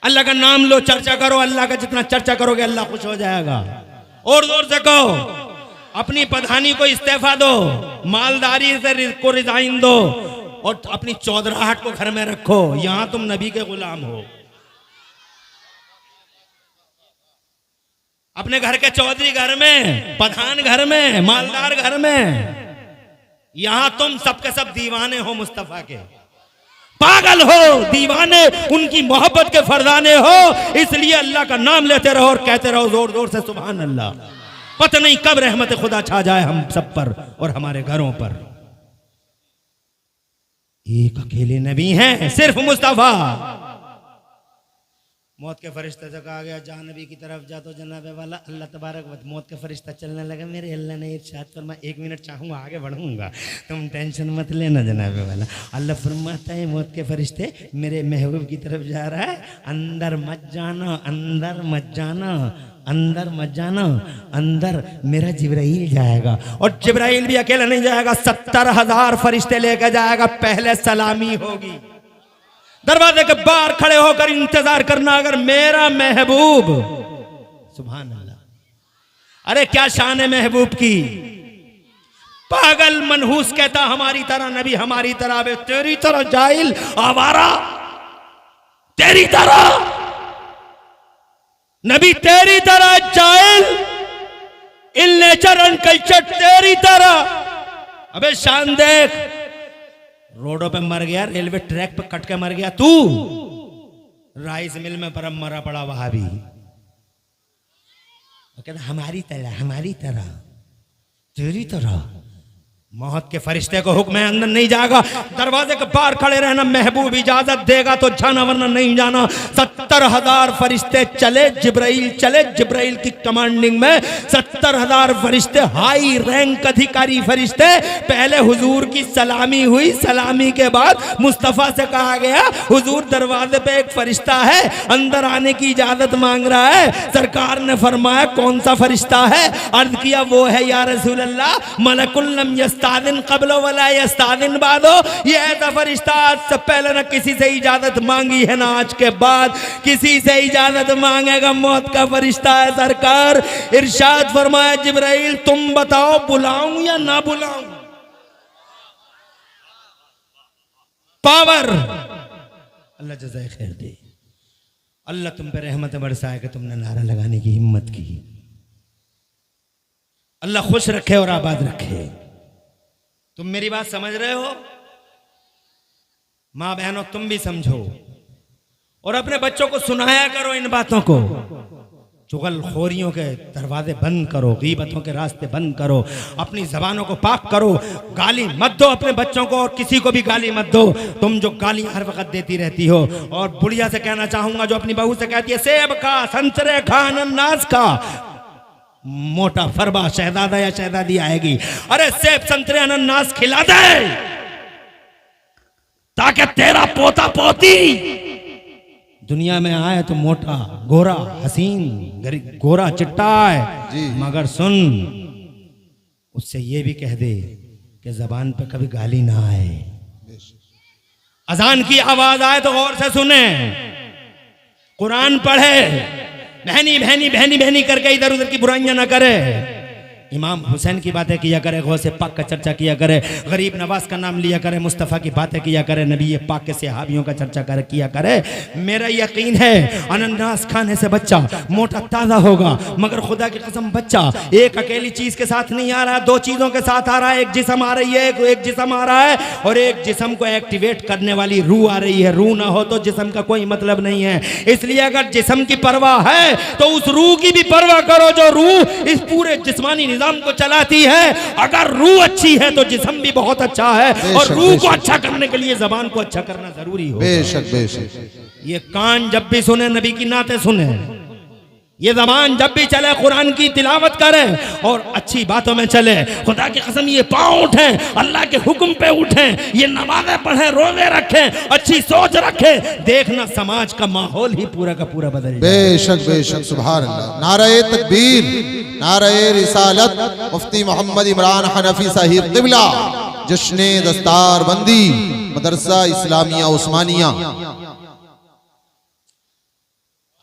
Speaker 1: अल्लाह का नाम लो, चर्चा करो, अल्लाह का जितना चर्चा करोगे अल्लाह खुश हो जाएगा। और जोर से कहो, अपनी प्रधानी को इस्तीफा दो, मालदारी से को रिजाइन दो, और अपनी चौधराहट को घर में रखो, यहां तुम नबी के गुलाम हो। अपने घर के चौधरी घर में, प्रधान घर में, मालदार घर में, यहां तुम सबके सब दीवाने हो मुस्तफा के, पागल हो, दीवाने, उनकी मोहब्बत के फरदाने हो। इसलिए अल्लाह का नाम लेते रहो और कहते रहो जोर जोर से सुभान अल्लाह। पता नहीं कब रहमत खुदा छा जाए हम सब पर और हमारे घरों पर। एक अकेले नबी हैं, सिर्फ मुस्तफा। मौत के फरिश्ते से कहा गया जा नबी की तरफ जा, तो जनाबे वाला अल्लाह तबारक व मौत के फरिश्ता चलने लगा। मेरे अल्लाह ने इरशाद फरमा 1 मिनट चाहूँगा आगे बढ़ूंगा, तुम टेंशन मत लेना जनाबे वाला। अल्लाह फरमाता है मौत के फरिश्ते मेरे महबूब की तरफ जा रहा है, अंदर मत जाना, अंदर मत जाना, अंदर मत जाना, अंदर मेरा जिब्राइल जाएगा। और जिब्राइल भी अकेला नहीं जाएगा, 70,000 फरिश्ते लेकर जाएगा। पहले सलामी होगी, दरवाजे के बाहर खड़े होकर इंतजार करना, अगर मेरा महबूब, सुभान अल्लाह। अरे क्या शान है महबूब की। पागल मनहूस कहता हमारी तरह नबी, हमारी तरह, बे तेरी तरह जाहिल आवारा, तेरी तरह नबी, तेरी तरह जाहिल, इन नेचर अनकल्चर, तेरी तरह। अबे शान देख, रोडों पे मर गया, रेलवे ट्रैक पे कट के मर गया तू, राइस मिल में परम मरा पड़ा वहां भी। कहता हमारी तरह, हमारी तरह, तेरी तरह। मौत के फरिश्ते को हुक्म है अंदर नहीं जाएगा, दरवाजे के बाहर खड़े रहना। महबूब इजाजत देगा तो जाना, वरना नहीं जाना। 70,000 फरिश्ते चले, जिब्राइल चले, जिब्राइल की कमांडिंग में 70,000 फरिश्ते, हाई रैंक अधिकारी फरिश्ते। पहले हुजूर की सलामी हुई, सलामी के बाद मुस्तफा से कहा गया हुजूर दरवाजे पे एक फरिश्ता है, अंदर आने की इजाजत मांग रहा है। सरकार ने फरमाया कौन सा फरिश्ता है? अर्ज किया वो है या रसूल अल्लाह मलकुल लम यस्तादिन क़ब्लो वला यस्तादिन बादो। ये ऐसा फरिश्ता आज से पहले न किसी से इजाजत मांगी है, ना आज के बाद किसी से इजाजत मांगेगा। मौत का फरिश्ता है सरकार। इरशाद फरमाया जिब्राइल तुम बताओ बुलाऊं या ना बुलाऊं? पावर अल्लाह जज़ाए खैर दे। अल्लाह तुम पे रहमत बरसाए कि तुमने नारा लगाने की हिम्मत की। अल्लाह खुश रखे और आबाद रखे। तुम मेरी बात समझ रहे हो? माँ बहनों तुम भी समझो और अपने बच्चों को सुनाया करो इन बातों को। चुगलखोरियों के दरवाजे बंद करो, गीबतों के रास्ते बंद करो, अपनी जबानों को पाक करो। गाली मत दो अपने बच्चों को और किसी को भी गाली मत दो। तुम जो गाली हर वक्त देती रहती हो। और बुढ़िया से कहना चाहूंगा जो अपनी बहू से कहती है सेब खा, संतरे खा, अनानास खा, मोटा फरबा शहजादा या शहजादी आएगी। अरे सेब संतरे अनानास खिला दे ताकि तेरा पोता पोती दुनिया में आए तो मोटा गोरा हसीन गोरा चिट्टा है। मगर सुन उससे ये भी कह दे कि जबान पे कभी गाली ना आए। अजान की आवाज आए तो गौर से सुने, कुरान पढ़े, बहनी बहनी बहनी बहनी करके इधर उधर की बुराइयां ना करे। इमाम हुसैन की बातें किया करे, गौसे पाक का चर्चा किया करे, गरीब नवाज का नाम लिया करे, मुस्तफ़ा की बातें किया करे, नबी पाक के सहाबियों का चर्चा किया करे। मेरा यकीन है अनानास खाने से बच्चा मोटा ताज़ा होगा। मगर खुदा की कसम बच्चा एक अकेली चीज के साथ नहीं आ रहा, दो चीजों के साथ आ रहा है। एक जिस्म आ रही है, एक जिस्म आ रहा है और एक जिस्म को एक्टिवेट करने वाली रूह आ रही है। रूह ना हो तो जिस्म का कोई मतलब नहीं है। इसलिए अगर जिस्म की परवाह है तो उस रूह की भी परवाह करो जो रूह इस पूरे जिस्मानी निजाम को चलाती है। अगर रूह अच्छी है तो जिस्म भी बहुत अच्छा है और रूह को अच्छा करने के लिए जबान को अच्छा करना जरूरी हो।
Speaker 2: बेशक बेशक।
Speaker 1: ये कान जब भी सुने नबी की नाते सुने, ये जबान जब भी चले कुरान की तिलावत करे और अच्छी बातों में चले। खुदा की कसम ये पांव उठे, अल्लाह के हुक्म पे उठे, ये नमाजें पढ़े, रोजे रखें, अच्छी सोच रखें, देखना समाज का माहौल ही पूरा का पूरा बदल जाए।
Speaker 2: बेशक बेशक। सुभान अल्लाह। नारे तकबीर, नारे रिसालत। मुफ्ती मोहम्मद इमरान हनफी साहिब क़िबला, जश्ने दस्तार बंदी, मदरसा इस्लामिया उस्मानिया।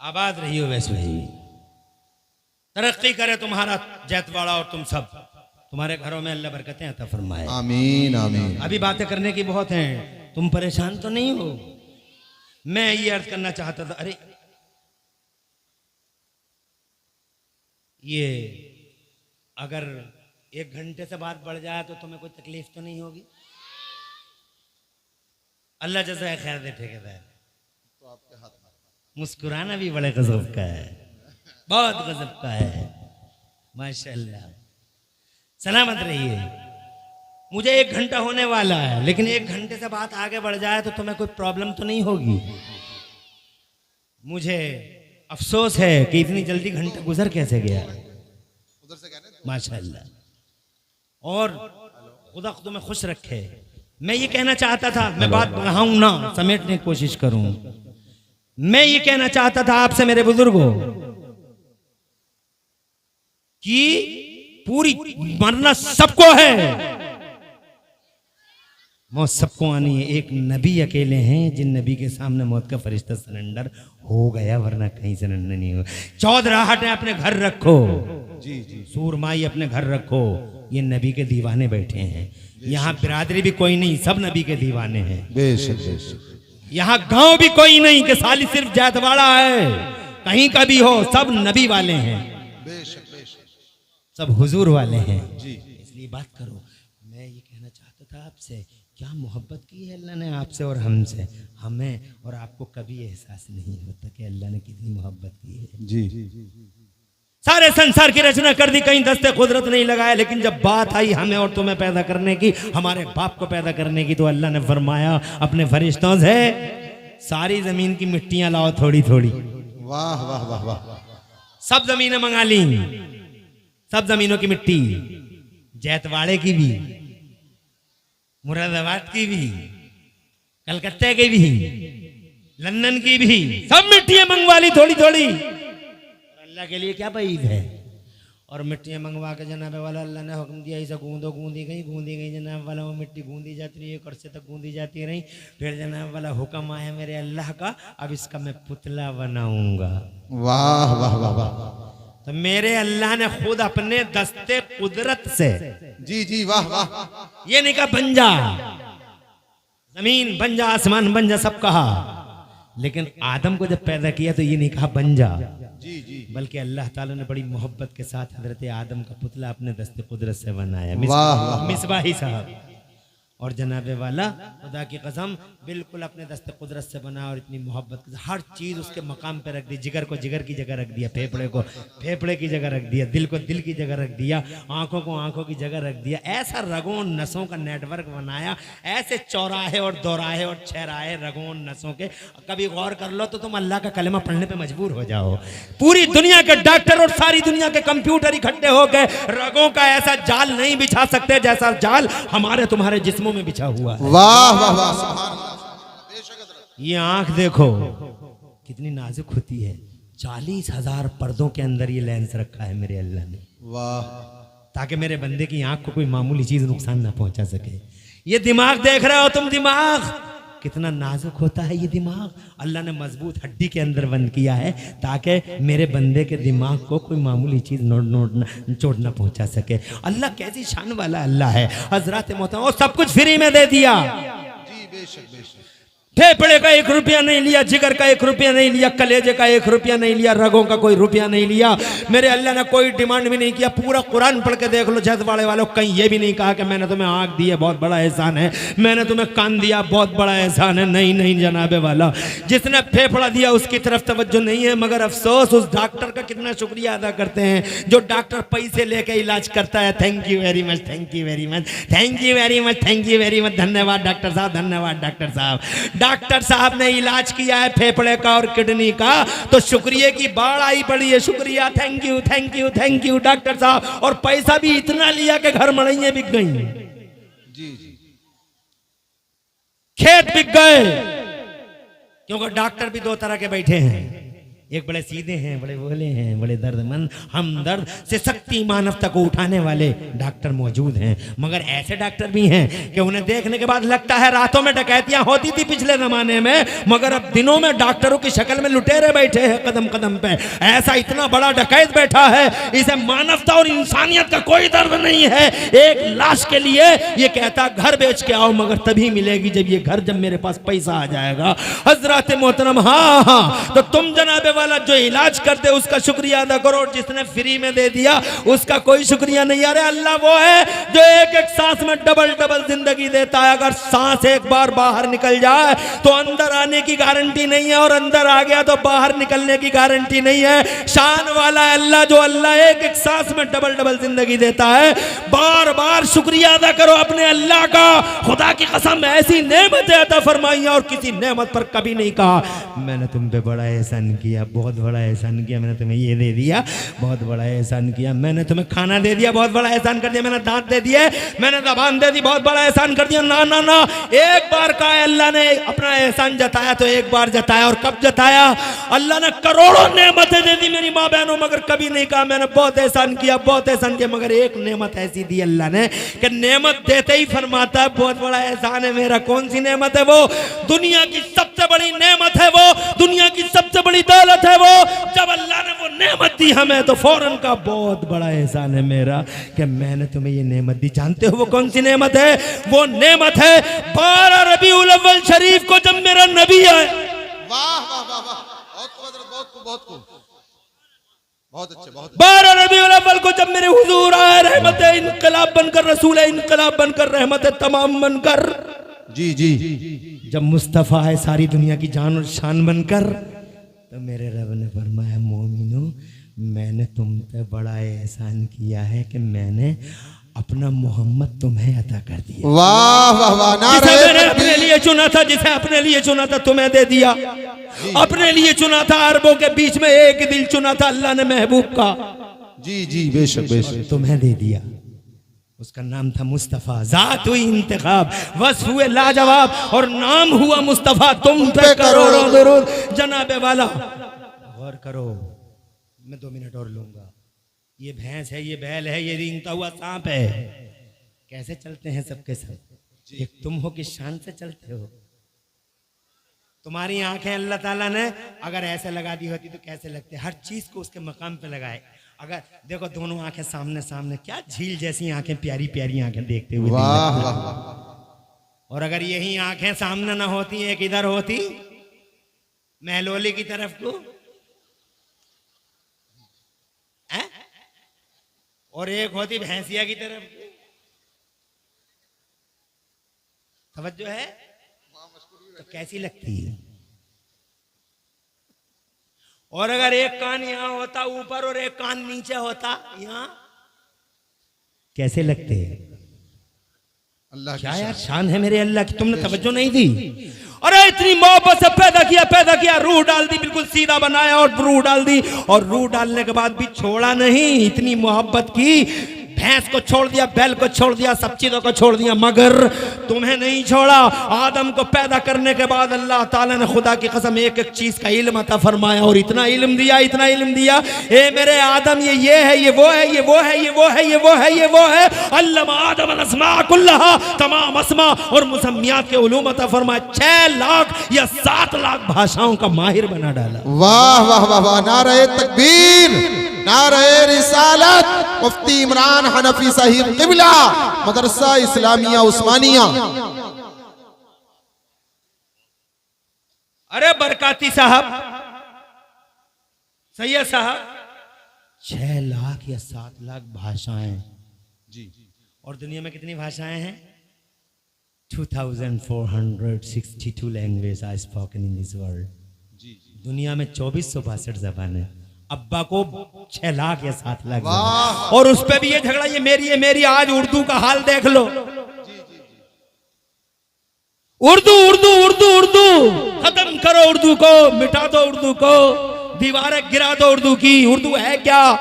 Speaker 1: आबाद रही हो वैसे भाई, तरक्की करे तुम्हारा जैतवाड़ा और तुम सब, तुम्हारे घरों में अल्लाह बरकतें अता फरमाए।
Speaker 2: आमीन आमीन।
Speaker 1: अभी बातें करने की बहुत हैं, तुम परेशान तो नहीं हो? मैं ये अर्ज करना चाहता था, अरे ये अगर 1 घंटे से बात बढ़ जाए तो तुम्हें कोई तकलीफ तो नहीं होगी? अल्लाह जज़ाए खैर दे ठेकेदार। तो आपके हाथ मुस्कुराना भी बड़े गजब का है, बहुत गजब का है, माशाल्लाह। सलामत रहिए। मुझे 1 घंटा होने वाला है, लेकिन 1 घंटे से बात आगे बढ़ जाए तो तुम्हें कोई प्रॉब्लम तो नहीं होगी? मुझे अफसोस है कि इतनी जल्दी घंटा गुजर कैसे गया, माशाल्लाह। और खुदा तुम्हें खुश रखे। मैं ये कहना चाहता था, मैं बात बढ़ाऊं ना, समेटने की कोशिश करूं। मैं ये कहना चाहता था आपसे मेरे बुजुर्गों कि पूरी मरना सबको है, मौत सबको आनी है। एक नबी अकेले हैं जिन नबी के सामने मौत का फरिश्ता सरेंडर हो गया, वरना कहीं सरेंडर नहीं हो। 14 राहतें अपने घर रखो, जी जी, सूरमाई अपने घर रखो। ये नबी के दीवाने बैठे हैं। यहाँ बिरादरी भी कोई नहीं, सब नबी के दीवाने हैं।
Speaker 2: बेशक बेशक।
Speaker 1: यहाँ गांव भी कोई नहीं कि साली सिर्फ जैतवाड़ा है, कहीं का भी हो, सब नबी वाले हैं।
Speaker 2: बेशक बेशक।
Speaker 1: सब हुजूर वाले हैं
Speaker 2: जी।
Speaker 1: इसलिए बात करो। मैं ये कहना चाहता था आपसे, क्या मोहब्बत की है अल्लाह ने आपसे और हमसे। हमें और आपको कभी एहसास नहीं होता कि अल्लाह ने कितनी मोहब्बत की है।
Speaker 2: जी।
Speaker 1: सारे संसार की रचना कर दी, कहीं दस्ते कुदरत नहीं लगाया, लेकिन जब बात आई हमें और तुम्हें पैदा करने की, हमारे बाप को पैदा करने की, तो अल्लाह ने फरमाया अपने फरिश्तों से, सारी जमीन की मिट्टियां लाओ थोड़ी थोड़ी।
Speaker 2: वाह वाह वाह वाह।
Speaker 1: सब जमीनें मंगा ली, सब जमीनों की मिट्टी, जैतवाड़े की भी, मुरादाबाद की भी, कलकत्ते की भी, लंदन की भी, सब मिट्टियां मंगवा ली थोड़ी थोड़ी। अल्लाह के लिए क्या बईद है। और मिट्टियां मंगवा के जनाब वाला अल्लाह ने हुक्म दिया, इसे गूंदो, गूंदी गई जनाब वाला, वो मिट्टी गूंदी जाती रही, एक अरसे तक गूंदी जाती रही। फिर जनाब वाला हुक्म आया मेरे अल्लाह का, अब इसका मैं पुतला बनाऊंगा।
Speaker 2: वाह वाह वाह वाह।
Speaker 1: तो मेरे अल्लाह ने खुद अपने दस्ते कुदरत से,
Speaker 2: जी जी, वाह वाह,
Speaker 1: ये नहीं कहा बन जा, जमीन बन जा, आसमान बन जा, सब कहा। लेकिन आदम को जब पैदा किया तो ये नहीं कहा बन जा,
Speaker 2: जी जी
Speaker 1: बल्कि अल्लाह ताला ने बड़ी मोहब्बत के साथ हजरत आदम का पुतला अपने दस्ते कुदरत से बनाया।
Speaker 2: वाह वाह
Speaker 1: मिसबाही साहब और जनाबे वाला खुदा की कसम बिल्कुल अपने दस्ते कुदरत से बना और इतनी मोहब्बत के हर चीज़ उसके मकाम पे रख दी। जिगर को जिगर की जगह रख दिया, फेफड़े को फेफड़े की जगह रख दिया, दिल को दिल की जगह रख दिया, आंखों को आंखों की जगह रख दिया। ऐसा रगों नसों का नेटवर्क बनाया, ऐसे चौराहे और दोराहे और छहराहे रगों नसों के। कभी गौर कर लो तो तुम अल्लाह का कलमा पढ़ने पे मजबूर हो जाओ। पूरी दुनिया के डॉक्टर और सारी दुनिया के कंप्यूटर इकट्ठे हो गए, रगों का ऐसा जाल नहीं बिछा सकते जैसा जाल हमारे तुम्हारे जिस्मों में बिछा हुआ है।
Speaker 2: वाह वाह वाह सुभान अल्लाह। बेशक हजरत।
Speaker 1: ये आंख देखो कितनी नाजुक होती है, 40,000 पर्दों के अंदर ये लेंस रखा है मेरे अल्लाह ने,
Speaker 2: वाह
Speaker 1: ताकि मेरे बंदे की आंख को कोई मामूली चीज नुकसान ना पहुंचा सके। ये दिमाग देख रहे हो तुम, दिमाग कितना नाजुक होता है। ये दिमाग अल्लाह ने मजबूत हड्डी के अंदर बंद किया है ताकि मेरे बंदे के दिमाग को कोई मामूली चीज चोट ना पहुंचा सके। अल्लाह कैसी शान वाला अल्लाह है। हजरत मोहतरम और सब कुछ फ्री में दे दिया।
Speaker 2: जी बेशक बेशक।
Speaker 1: फेफड़े का 1 रुपया नहीं लिया, जिगर का 1 रुपया नहीं लिया, कलेजे का 1 रुपया नहीं लिया, रगों का कोई रुपया नहीं लिया। मेरे अल्लाह ने कोई डिमांड भी नहीं किया। पूरा कुरान पढ़ के देख लो जज्बाड़े वालों, कहीं ये भी नहीं कहा कि मैंने तुम्हें आंख दी है बहुत बड़ा एहसान है, मैंने तुम्हें कान दिया बहुत बड़ा एहसान है। नहीं नहीं जनाबे वाला, जिसने फेफड़ा दिया उसकी तरफ तवज्जो नहीं है। मगर अफसोस उस डॉक्टर का कितना शुक्रिया अदा करते हैं जो डॉक्टर पैसे लेके इलाज करता है। Thank you very much, thank you very much, thank you very much, thank you very much. धन्यवाद डॉक्टर साहब, धन्यवाद डॉक्टर साहब। डॉक्टर साहब ने इलाज किया है फेफड़े का और किडनी का, तो शुक्रिया की बाढ़ आई पड़ी है। शुक्रिया, thank you thank you thank you doctor साहब। और पैसा भी इतना लिया कि घर मड़ैया बिक गई,
Speaker 2: जी जी।
Speaker 1: खेत बिक गए, क्योंकि डॉक्टर भी 2 तरह के बैठे हैं। एक बड़े सीधे हैं, बड़े भोले हैं, बड़े दर्दमंद हमदर्द से शक्ति मानवता को उठाने वाले डॉक्टर मौजूद हैं। मगर ऐसे डॉक्टर भी हैं कि उन्हें देखने के बाद लगता है रातों में डकैतियां होती थी पिछले जमाने में, मगर अब दिनों में डॉक्टरों की शक्ल में लुटेरे बैठे हैं कदम कदम पे। ऐसा इतना बड़ा डकैत बैठा है, इसे मानवता और इंसानियत का कोई दर्द नहीं है। एक लाश के लिए ये कहता घर बेच के आओ, मगर तभी मिलेगी जब ये घर, जब मेरे पास पैसा आ जाएगा। हजरत मोहतरम, हाँ हाँ, तो तुम जनाबे वाला जो इलाज करते उसका शुक्रिया अदा करो। जिसने फ्री में दे दिया उसका कोई शुक्रिया नहीं। अरे अल्लाह वो है जो एक एक सांस में डबल डबल जिंदगी देता है। अगर सांस एक बार बाहर निकल जाए तो अंदर आने की गारंटी नहीं है, और अंदर आ गया तो बाहर निकलने की गारंटी नहीं है। शान वाला अल्लाह, जो अल्लाह एक एक सांस में डबल डबल जिंदगी देता है। बार बार शुक्रिया अदा करो अपने अल्लाह का। खुदा की कसम ऐसी नेमतें अता फरमाई और किसी नेमत पर कभी नहीं कहा मैंने तुम पे बड़ा एहसान किया, बहुत बड़ा एहसान किया, मैंने तुम्हें ये दे दिया, बहुत बड़ा एहसान किया, मैंने तुम्हें खाना दे दिया, बहुत बड़ा एहसान कर दिया, मैंने दांत दे दिए, मैंने ज़बान दे दी, बहुत बड़ा एहसान कर दिया। ना ना ना, एक बार कहा अल्लाह ने अपना एहसान जताया तो एक बार जताया। और कब जताया? अल्लाह ने करोड़ों नेमतें दे दी मेरी माँ बहनों, मगर कभी नहीं कहा मैंने बहुत एहसान किया, बहुत एहसान किया। मगर एक नेमत ऐसी दी अल्लाह ने कि नेमत देते ही फरमाता है बहुत बड़ा एहसान है मेरा। कौन सी नेमत है वो? दुनिया की सबसे बड़ी नेमत है वो, दुनिया की सबसे बड़ी दौलत है वो। जब अल्लाह ने वो नेमत दी हमें तो फौरन का बहुत बड़ा एहसान है मेरा कि मैंने तुम्हें ये नेमत दी। जानते हो वो कौन सी नेमत है? वो नेमत है 12 रबीउल अव्वल शरीफ को जब मेरा नबी आए।
Speaker 2: वाह वाह वाह वाह, बहुत खूब हजरत, बहुत खूब, बहुत खूब, बहुत अच्छे, बहुत
Speaker 1: 12 रबीउल अव्वल को जब मेरे हुजूर आए, रहमत इनकलाब बनकर, रसूल इनकलाब बनकर, रहमत तमाम बनकर।
Speaker 2: जी जी।
Speaker 1: जब मुस्तफ़ा है सारी दुनिया की जान और शान बनकर, तो मेरे रब ने फरमाया मोमिनो मैंने तुम पे बड़ा एहसान किया है कि मैंने अपना मोहम्मद तुम्हें अता कर दिया।
Speaker 2: वाह वाह वाह,
Speaker 1: जिसे मैंने अपने लिए चुना था, जिसे अपने लिए चुना था तुम्हें दे दिया। अपने लिए चुना था, अरबों के बीच में एक दिल चुना था अल्लाह ने महबूब का।
Speaker 2: जी जी बेशक बेशक।
Speaker 1: तुम्हें दे दिया। उसका नाम था मुस्तफ़ा। जात हुई इंतखाब, वस्फ हुए लाजवाब, और नाम हुआ मुस्तफ़ा। तुम पे करोड़ों दरूद। जनाबे वाला गौर करो, मैं 2 मिनट और लूंगा। ये भैंस है, ये बैल है, ये रेंगता हुआ सांप है, कैसे चलते हैं सबके सब? एक तुम हो कि शान से चलते हो। तुम्हारी आंखें अल्लाह ताला ने अगर ऐसे लगा दी होती तो कैसे लगते? हर चीज को उसके मकाम पे लगाए। अगर देखो दोनों आंखें सामने सामने, क्या झील जैसी आंखें, प्यारी प्यारी आंखें देखते हुए।
Speaker 2: वाह वाह।
Speaker 1: और अगर यही आंखें सामने ना होती, एक इधर होती, महलोली की तरफ को है? और एक होती भैंसिया की तरफ को। तवज्जो है? तो कैसी लगती है? और अगर एक कान यहां होता ऊपर और एक कान नीचे होता यहां, कैसे लगते हैं?
Speaker 2: अल्लाह
Speaker 1: क्या यार शान है मेरे अल्लाह की, तुमने तवज्जो नहीं दी। अरे इतनी मोहब्बत से पैदा किया, रूह डाल दी, बिल्कुल सीधा बनाया और रूह डाल दी, और रूह डालने के बाद भी छोड़ा नहीं। इतनी मोहब्बत की, भैंस को छोड़ दिया, बैल को छोड़ दिया, सब चीजों को छोड़ दिया, मगर तुम्हें नहीं छोड़ा। आदम को पैदा करने के बाद अल्लाह ताला ने खुदा की कसम एक एक चीज का इल्म अता फरमाया, और इतना इल्म दिया, इतना इल्म दिया, ए मेरे आदम ये है, ये वो है, ये वो है, ये वो है, ये वो है, ये वो है। अल्लमा आदम अस्मा कुल्लहा, तमाम अस्मा और मुसम्मियात के उलूम अता फरमाया। 6 लाख या 7 लाख भाषाओं का माहिर बना डाला।
Speaker 2: वाह वाह वाह वाह, नारे तकबीर, नारे रिसालत, मुफ्ती इमरान हनफी साहिब क़िबला, मदरसा इस्लामिया उस्मानिया।
Speaker 1: अरे बरकाती साहब, सैयद साहब, 6 लाख या 7 लाख भाषाएं
Speaker 2: जी।
Speaker 1: और दुनिया में कितनी भाषाएं हैं? 2462 language are spoken in this world. दुनिया में 2462 जबान है। अब्बा को 6 लाख या 7 लाख, और उस पे भी ये झगड़ा, ये मेरी, ये मेरी। आज उर्दू का हाल देख लो। उर्दू उर्दू उर्दू उर्दू, खत्म करो उर्दू को, मिटा दो उर्दू को, दीवारें गिरा दो उर्दू की। उर्दू है क्या?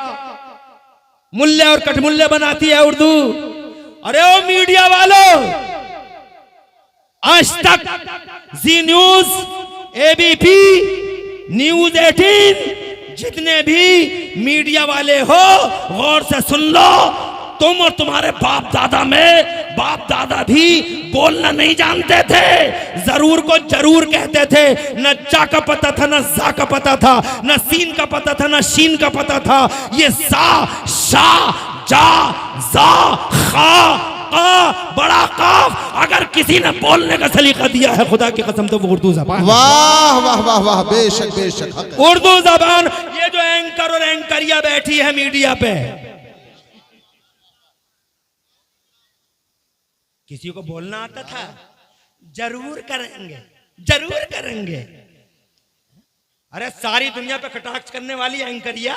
Speaker 1: मुल्ले और कटमुल्ले बनाती है उर्दू। अरे ओ मीडिया वालों, आज तक, जी न्यूज, एबीपी, न्यूज 18, जितने भी मीडिया वाले हो, गौर से सुन लो। तुम और तुम्हारे बाप दादा में, बाप दादा भी बोलना नहीं जानते थे, जरूर को जरूर कहते थे। न जा का पता था, न जा का पता था, न सीन का पता था, न शीन का पता था। ये सा, शा, जा, जा, खा, बड़ा काफ, अगर किसी ने बोलने का सलीका दिया है खुदा की कसम तो वो उर्दू जबान।
Speaker 2: वाह वाह वाह वाह, बेशक बेशक,
Speaker 1: उर्दू जबान। ये जो एंकर और एंकरिया बैठी है मीडिया पे, किसी को बोलना आता था? जरूर करेंगे, जरूर करेंगे। अरे सारी दुनिया पे कटाक्ष करने वाली एंकरिया,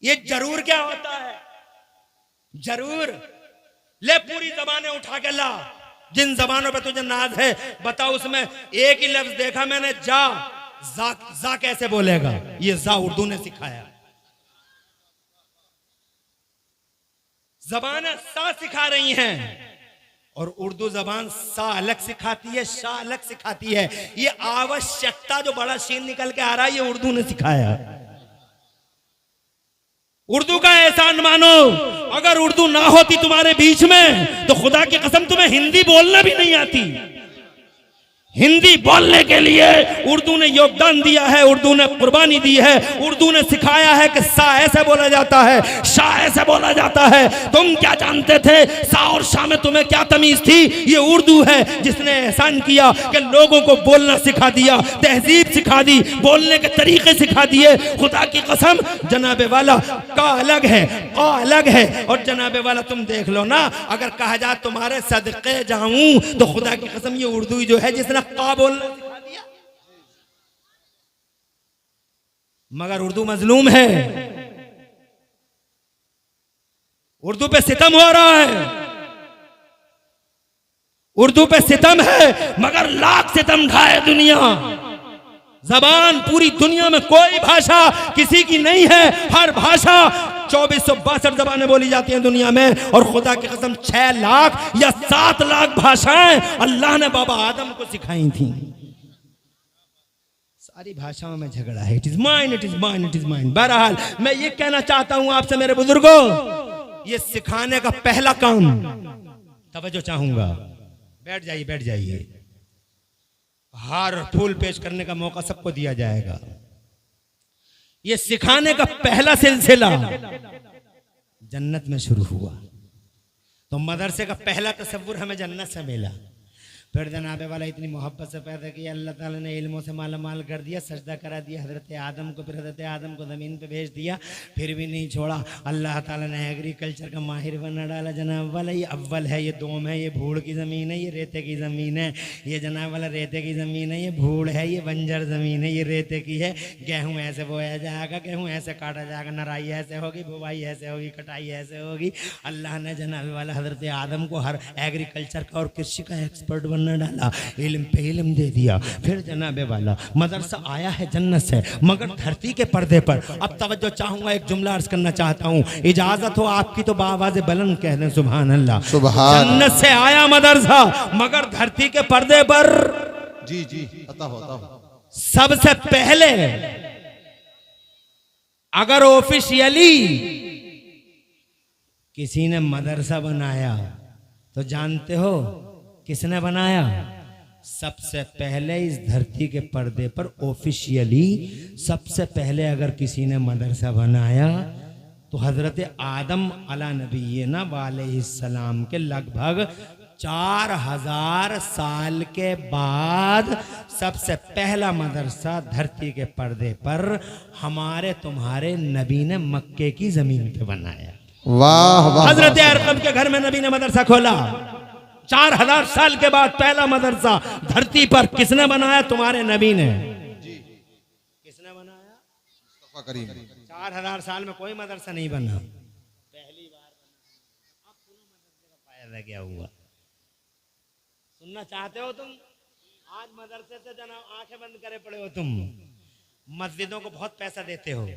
Speaker 1: ये जरूर क्या होता है? जरूर ले, पूरी जबानें उठा के ला, जिन जबानों पे तुझे नाज है बता। उसमें एक ही लफ्ज देखा मैंने, जा, जा कैसे बोलेगा? ये जा उर्दू ने सिखाया। जबानें सा सिखा रही हैं, और उर्दू जबान सा अलग सिखाती है, शाह अलग सिखाती है। ये आवश्यकता जो बड़ा शीन निकल के आ रहा है, ये उर्दू ने सिखाया। उर्दू का एहसान मानो। अगर उर्दू ना होती तुम्हारे बीच में, तो खुदा की कसम तुम्हें हिंदी बोलना भी नहीं आती। हिंदी बोलने के लिए उर्दू ने योगदान दिया है, उर्दू ने कुर्बानी दी है, उर्दू ने सिखाया है कि सा ऐसे बोला जाता है, शाह ऐसे बोला जाता है। तुम क्या जानते थे? सा और शाह में तुम्हें क्या तमीज थी? ये उर्दू है जिसने एहसान किया कि लोगों को बोलना सिखा दिया, तहजीब सिखा दी, बोलने के तरीके सिखा दिए। खुदा की कसम, जनाबे वाला का अलग है, का अलग है। और जनाबे वाला तुम देख लो ना, अगर कहा जाए तुम्हारे सदके जाऊं, तो खुदा की कसम ये उर्दू जो है जिसने का बोलना सिखा दिया। मगर उर्दू मजलूम है, उर्दू पे सितम हो रहा है, उर्दू पे सितम है। मगर लाख सितम ढाए दुनिया, जबान पूरी दुनिया में कोई भाषा किसी की नहीं है। हर भाषा 2462 जबानें बोली जाती हैं दुनिया में, और खुदा की कसम 6 लाख या 7 लाख भाषाएं अल्लाह ने बाबा आदम को सिखाई थी। सारी भाषाओं में झगड़ा है। It is mine, it is mine, it is mine. बहरहाल मैं ये कहना चाहता हूं आपसे मेरे बुजुर्गों, ये सिखाने का पहला काम, तवज्जो चाहूंगा, बैठ जाइए, बैठ जाइए। हार और फूल पेश करने का मौका सबको दिया जाएगा। ये सिखाने का पहला सिलसिला जन्नत में शुरू हुआ। तो मदरसे का पहला तसव्वुर हमें जन्नत से मिला। फिर जनाबे वाला इतनी मोहब्बत से पैदा किया, अल्लाह ताला ने इल्मों से माला माल कर दिया, सजदा करा दिया हज़रत आदम को, फिर हज़रत आदम को ज़मीन पे भेज दिया, फिर भी नहीं छोड़ा। अल्लाह ताला ने एग्रीकल्चर का माहिर बना डाला जनाब वाला। ये अव्वल है, ये दोम है, ये भूड़ की ज़मीन है, ये रेते की ज़मीन है, ये जनाब वाला रेते की ज़मीन है, ये भूड़ है, ये बंजर ज़मीन है, ये रेते की है। गेहूँ ऐसे बोया जाएगा, गेहूँ ऐसे काटा जाएगा, नराई ऐसे होगी, बुवाई ऐसे होगी, कटाई ऐसे होगी। अल्लाह ने जनाब वाला हज़रत आदम को हर एग्रीकल्चर का और कृषि का एक्सपर्ट बनना डाला, इल्म पे इल्म दे दिया। फिर जनाबे वाला मदरसा आया है जन्नत से, मगर धरती के पर्दे पर। अब तवज्जो चाहूंगा, एक जुमला अर्ज करना चाहता हूँ, इजाजत हो आपकी तो बावाज़े बुलंद कह दें सुभान अल्लाह। जन्नत से आया मदरसा, मगर धरती के पर्दे पर।
Speaker 2: जी जी अता हो।
Speaker 1: सबसे पहले अगर ऑफिशियली किसी ने मदरसा बनाया तो जानते हो किसने बनाया? सबसे पहले इस धरती के पर्दे पर ऑफिशियली सबसे पहले अगर किसी ने मदरसा बनाया तो हजरत आदम अला नबीना वालैहिस्सलाम के लगभग 4000 साल के बाद सबसे पहला मदरसा धरती के पर्दे पर हमारे तुम्हारे नबी ने मक्के की जमीन पे बनाया।
Speaker 2: वाह वाह।
Speaker 1: हजरत अरकम के घर में नबी ने मदरसा खोला। 4000 साल के बाद पहला मदरसा धरती पर किसने बनाया? तुम्हारे नबी ने। किसने बनाया? 4000 साल में कोई मदरसा नहीं बना, पहली बार बना। अब सुनो मदरसे का फायदा क्या हुआ, सुनना चाहते हो तुम? आज मदरसे से जनाब आंखें बंद करे पड़े हो तुम। मस्जिदों को बहुत पैसा देते हो,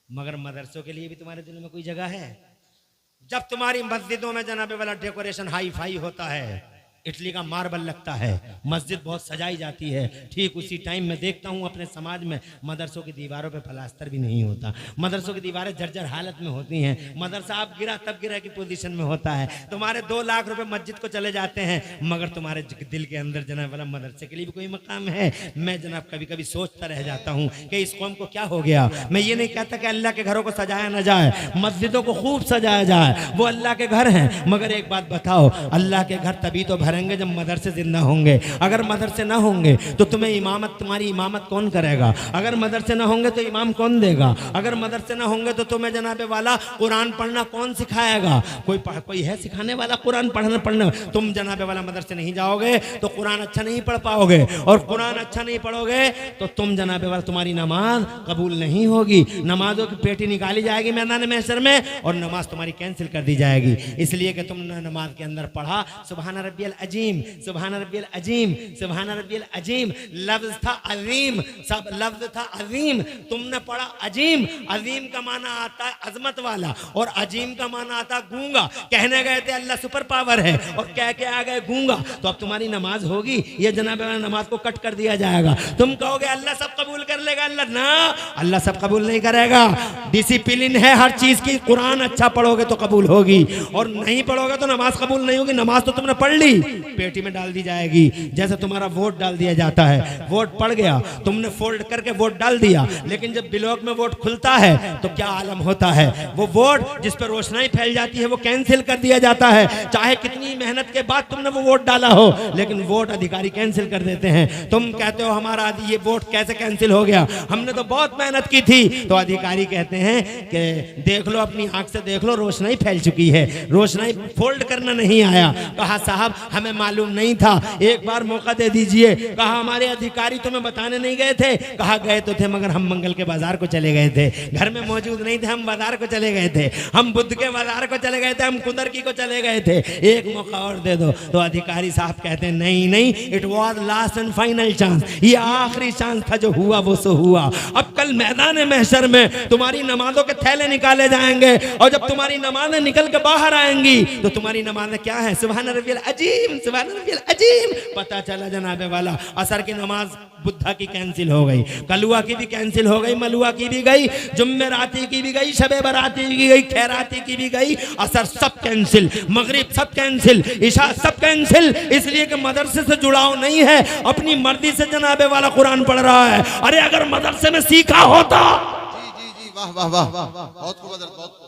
Speaker 1: मगर मदरसों के लिए भी तुम्हारे दिल में कोई जगह है? जब तुम्हारी मस्जिदों में जनाबे वाला डेकोरेशन हाई फाई होता है, इटली का मार्बल लगता है, मस्जिद बहुत सजाई जाती है, ठीक उसी टाइम में देखता हूँ अपने समाज में मदरसों की दीवारों पे प्लास्टर भी नहीं होता, मदरसों की दीवारें जर्जर हालत में होती हैं, मदरसा आप गिरा तब गिरा की पोजीशन में होता है। तुम्हारे 2 लाख रुपए मस्जिद को चले जाते हैं, मगर तुम्हारे दिल के अंदर जनाब वाला मदरसे के लिए भी कोई मकाम है? मैं जनाब कभी कभी सोचता रह जाता हूँ कि इस कौम को क्या हो गया। मैं ये नहीं कहता कि अल्लाह के घरों को सजाया ना जाए, मस्जिदों को खूब सजाया जाए, वो अल्लाह के घर हैं, मगर एक बात बताओ, अल्लाह के घर तभी तो भरेंगे जब मदरसे जिंदा होंगे। अगर मदरसे ना होंगे तो तुम्हें इमामत, तुम्हारी इमामत कौन करेगा? अगर मदरसे ना होंगे तो इमाम कौन देगा? अगर मदरसे ना होंगे तो तुम्हें जनाबे वाला कुरान पढ़ना कौन सिखाएगा? कोई है सिखाने वाला कुरान पढ़ना? तुम जनाबे वाला मदरसे नहीं जाओगे तो कुरान अच्छा नहीं पढ़ पाओगे, और कुरान अच्छा नहीं पढ़ोगे तो तुम जनाबे वाला तुम्हारी नमाज कबूल नहीं होगी। नमाजों की पेटी निकाली जाएगी मैदान महशर में और नमाज तुम्हारी कैंसिल कर दी जाएगी, इसलिए कि तुमने नमाज के अंदर पढ़ा सुभान रब्बियल अजीम, सुभान रब्बियल अजीम, सुभान रब्बियल अजीम। लफ्ज था अजीम, सब लफ्ज था अजीम, तुमने पढ़ा अजीम। अजीम का माना आता है अजमत वाला, और अजीम का माना आता है गूंगा। कहने गए थे अल्लाह सुपर पावर है और कह के आ गए गूंगा, तो अब तुम्हारी नमाज होगी? ये जनाब नमाज को कट कर दिया जाएगा। तुम कहोगे अल्लाह सब कबूल कर लेगा, अल्लाह ना, अल्लाह सब कबूल नहीं करेगा। डिसिप्लिन है हर चीज की, कुरान अच्छा पढ़ोगे तो कबूल होगी, और नहीं पढ़ोगे तो नमाज कबूल नहीं होगी। नमाज तो तुमने पढ़ ली, पेटी में डाल दी जाएगी, जैसे तुम्हारा वोट डाल दिया जाता है। वोट पड़ गया, तुमने फोल्ड करके वोट डाल दिया, लेकिन जब ब्लॉक में वोट खुलता है तो क्या आलम होता है? वो वोट जिस पर रोशनाई फैल जाती है वो कैंसिल कर दिया जाता है। चाहे कितनी मेहनत के बाद तुमने वो वोट डाला हो, लेकिन वोट अधिकारी कैंसिल कर देते हैं। तुम कहते हो हमारा ये वोट कैसे कैंसिल हो गया, हमने तो बहुत मेहनत की थी, तो अधिकारी कहते हैं कि देख लो, अपनी आंख से देख लो, रोशनाई फैल चुकी है, रोशनाई फोल्ड करना नहीं आया। कहा साहब हमें मालूम नहीं था, एक बार मौका दे दीजिए। कहा हमारे अधिकारी तुम्हें बताने नहीं गए थे? कहा गए तो थे, मगर हम मंगल के बाजार को चले गए थे, घर में मौजूद नहीं थे, हम बाजार को चले गए थे, हम बुद्ध के बाजार को चले गए थे, हम कुदरकी को चले गए थे, एक मौका और दे दो। तो अधिकारी साहब कहते हैं नहीं नहीं, it was last and final chance, ये आखिरी चांस था, जो हुआ वो सो हुआ। अब कल मैदान महशर में तुम्हारी नमाजों के थैले निकाले जाएंगे, और जब तुम्हारी नमाजें निकल के बाहर आएंगी तो तुम्हारी नमाजें क्या है? सुभान रब्बियल अजीम, सुभान रब्बियल अजीम। पता चला जनाबे वाला असर की नमाज बुद्धा की कैंसिल हो गई, कलुआ की भी कैंसिल हो गई, मलुआ की भी गई, जुम्मेराती की भी गई, शबे बराती की गई, खैराती की भी गई, असर सब कैंसिल, मगरिब सब कैंसिल, इशा सब कैंसिल, इसलिए कि मदरसे से जुड़ाव नहीं है, अपनी मर्जी से जनाबे वाला कुरान पढ़ रहा है। अरे अगर मदरसे में सीखा होता।
Speaker 2: जी जी जी, वाह वाह वाह, बहुत खूब हज़रत, बहुत खूब।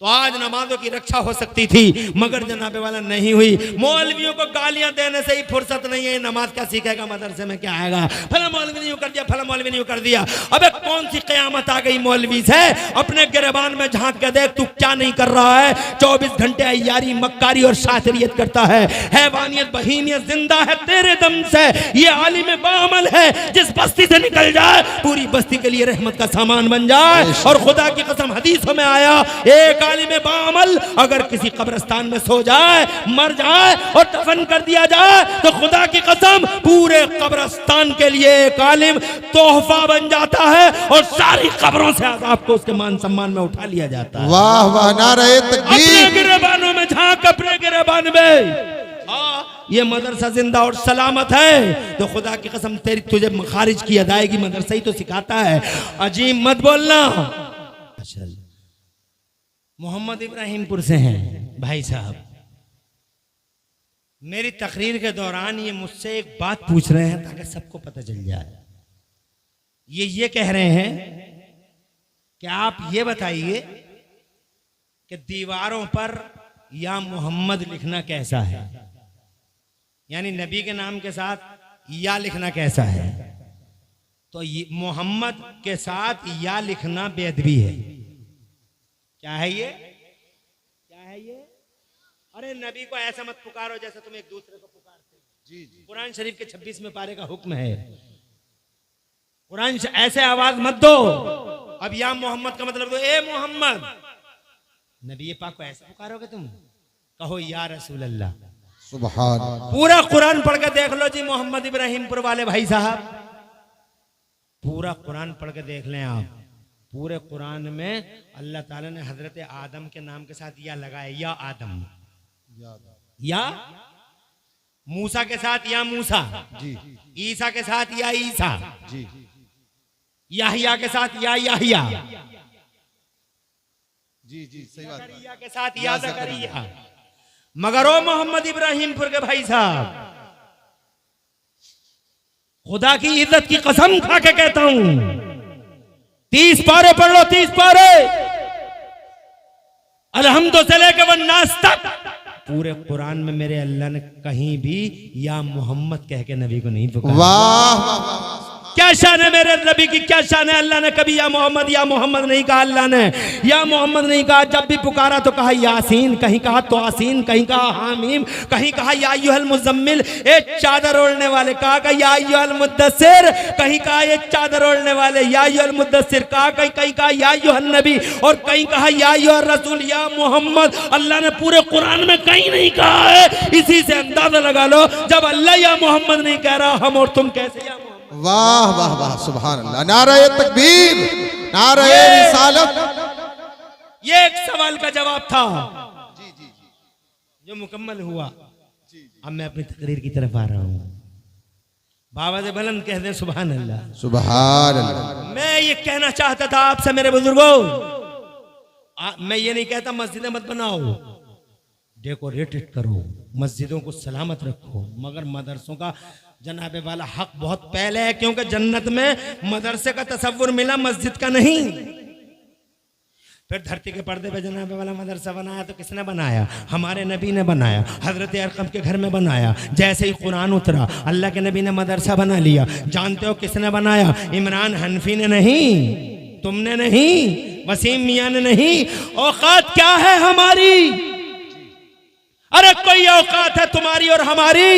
Speaker 1: तो आज नमाजों की रक्षा हो सकती थी, मगर जनाबे वाला नहीं हुई। मौलवियों को गालियां देने से ही फुर्सत नहीं है। नमाज क्या सीखेगा, मदरसे में क्या आएगा, फला मौलवी ने यूं कर दिया, फला मौलवी ने यूं कर दिया। अबे कौन सी कयामत आ गई मौलवी से? अपने गिरबान में झांक के देख, तू क्या नहीं कर रहा है। 24 घंटे अय्यारी, मक्कारी और शातिरियत करता है। हैवानियत, बहीमियत जिंदा है तेरे दम से। ये आलिम बाअमल है, जिस बस्ती से निकल जाए पूरी बस्ती के लिए रहमत का सामान बन जाए। और खुदा की कसम हदीसों में आया, एक आलिम बाअमल अगर किसी कब्रिस्तान में सो जाए, मर जाए और दफन कर दिया जाए, तो खुदा की कसम पूरे कब्रिस्तान के लिए एक आलिम तोहफा बन जाता है और सारी कब्रों से अज़ाब को उसके मान सम्मान में उठा लिया जाता है।
Speaker 2: वाह वाह, नारे
Speaker 1: अपने
Speaker 2: तकबीर।
Speaker 1: गिरबानों में झांक, अपने गिरबान में। ये मदरसा जिंदा और सलामत है, तो खुदा की कसम तेरी तुझे खारिज की अदायगी मदरसा ही तो सिखाता है। अजीब मत बोलना। मोहम्मद इब्राहिमपुर से हैं भाई साहब। मेरी तकरीर के दौरान ये मुझसे एक बात पूछ रहे हैं ताकि सबको पता चल जाए। ये कह रहे हैं कि आप ये बताइए कि दीवारों पर या मोहम्मद लिखना कैसा है, यानी नबी के नाम के साथ या लिखना कैसा है। तो मोहम्मद के साथ या लिखना बेअदबी है। क्या है ये, क्या है ये? अरे नबी को ऐसा मत पुकारो जैसे तुम एक दूसरे को पुकारते हो। जी जी, कुरान शरीफ के 26वें पारे का हुक्म है, कुरान ऐसे आवाज मत दो। अब या मोहम्मद का मतलब दो, ए मोहम्मद। नबी पाक को ऐसे पुकारोगे तुम, कहो या रसूल अल्लाह।
Speaker 2: सुभान।
Speaker 1: पूरा कुरान पढ़ के देख लो जी मोहम्मद इब्राहिमपुर वाले भाई साहब, पूरा कुरान पढ़ के देख लें आप। पूरे कुरान में अल्लाह ताला ने हजरत आदम के नाम के साथ या लगाया, या आदम। या मूसा के साथ या मूसा जी, ईसा के साथ या ईसा जी, याहिया के साथ या याहिया जी जी, सही बात। जकरिया के साथ या जकरिया। मगर ओ मोहम्मद इब्राहिमपुर के भाई साहब, खुदा की इज्जत की कसम खा के कहता हूं, 30 पारे पढ़ लो, 30 पारे अलहम्दुलिल्लाह से लेकर वन्नास तक। पूरे कुरान में मेरे अल्लाह ने कहीं भी या मोहम्मद कह के नबी को नहीं पुकारा।
Speaker 2: वाह,
Speaker 1: क्या शान है मेरे नबी की, क्या शान है। अल्लाह ने कभी या मोहम्मद नहीं कहा। अल्लाह ने या मोहम्मद नहीं कहा। जब भी पुकारा तो कहा यासीन, कहीं कहा तोसीन, कहीं कहा हामीम, कहीं कहा या अय्युहल मुज़म्मिल, एक चादर ओढ़ने वाले, कहा या अय्युहल मुद्दस्सिर, कहीं कहा ये चादर ओढ़ने वाले, या अय्युहल मुद्दस्सिर कहा, कहीं कहा या अय्युहन नबी, और कहीं कहा या अय्युहर रसूल, या मोहम्मद। अल्लाह ने पूरे कुरान में कहीं नहीं कहा है। इसी से अंदाजा लगा लो, जब अल्लाह या मोहम्मद नहीं कह रहा, हम और तुम कैसे या मोहम्मद।
Speaker 2: वाह वाह वाह, सुभान अल्लाह, नारे तकबीर, नारे रिसालत।
Speaker 1: ये एक सवाल का जवाब था जो मुकम्मल हुआ। अब मैं अपनी तकरीर की तरफ आ रहा हूं। बाबा से बुलंद कह दे सुभान अल्लाह,
Speaker 2: सुभान अल्लाह।
Speaker 1: मैं ये कहना चाहता था आपसे मेरे बुजुर्गों, मैं ये नहीं कहता मस्जिदें मत बनाओ, डेकोरेटेड करो, मस्जिदों को सलामत रखो, मगर मदरसों का जनाबे वाला हक बहुत पहले है, क्योंकि जन्नत में मदरसे का तसव्वुर मिला, मस्जिद का नहीं। फिर धरती के पर्दे पे जनाबे वाला मदरसा बनाया तो किसने बनाया? हमारे नबी ने बनाया, हजरत अरकम के घर में बनाया। जैसे ही कुरान उतरा अल्लाह के नबी ने मदरसा बना लिया। जानते हो किसने बनाया? इमरान हनफी ने नहीं, तुमने नहीं, वसीम मियां ने नहीं। औकात क्या है हमारी? अरे कोई औकात है तुम्हारी और हमारी?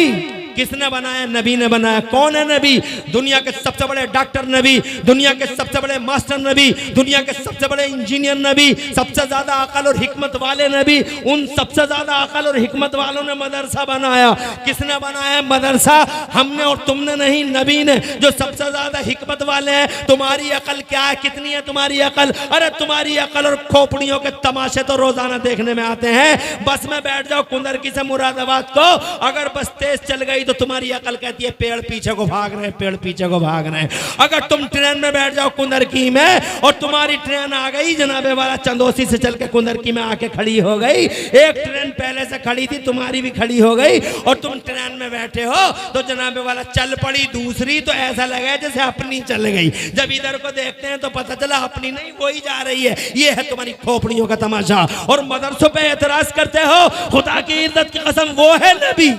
Speaker 1: किसने बनाया? नबी ने बनाया। कौन है नबी? दुनिया के सबसे बड़े डॉक्टर नबी, दुनिया के सबसे बड़े मास्टर नबी, दुनिया के सबसे बड़े इंजीनियर नबी, सबसे ज्यादा अकल और हिकमत वाले नबी। उन सबसे ज्यादा अकल और हिकमत वालों ने मदरसा बनाया। किसने बनाया मदरसा? हमने और तुमने नहीं, नबी ने, जो सबसे ज्यादा हिकमत वाले हैं। तुम्हारी अकल क्या है? कितनी है तुम्हारी अकल? अरे तुम्हारी अकल और खोपड़ियों के तमाशे तो रोजाना देखने में आते हैं। बस में बैठ जाओ कुंदरकी से मुरादाबाद को, अगर बस तेज चल गई
Speaker 3: तो तुम्हारी अकल कहती है पेड़ पीछे को भाग रहे हैं, पेड़ पीछे को भाग रहे हैं। अगर तुम ट्रेन में बैठ जाओ कुंदरकी में और तुम्हारी ट्रेन आ गई जनाबे वाला चंदोसी से चल के कुंदरकी में आके खड़ी हो गई, एक ट्रेन पहले से खड़ी थी तुम्हारी भी खड़ी हो गई और तुम ट्रेन में बैठे हो तो जनाबे वाला चल पड़ी दूसरी, तो ऐसा लगा जैसे अपनी चल गई। जब इधर को देखते हैं तो पता चला अपनी नहीं वही जा रही है। ये है तुम्हारी खोपड़ियों का तमाशा। और मदरसों पे एतराज करते हो, खुदा की इज्जत की कसम वो है नबी।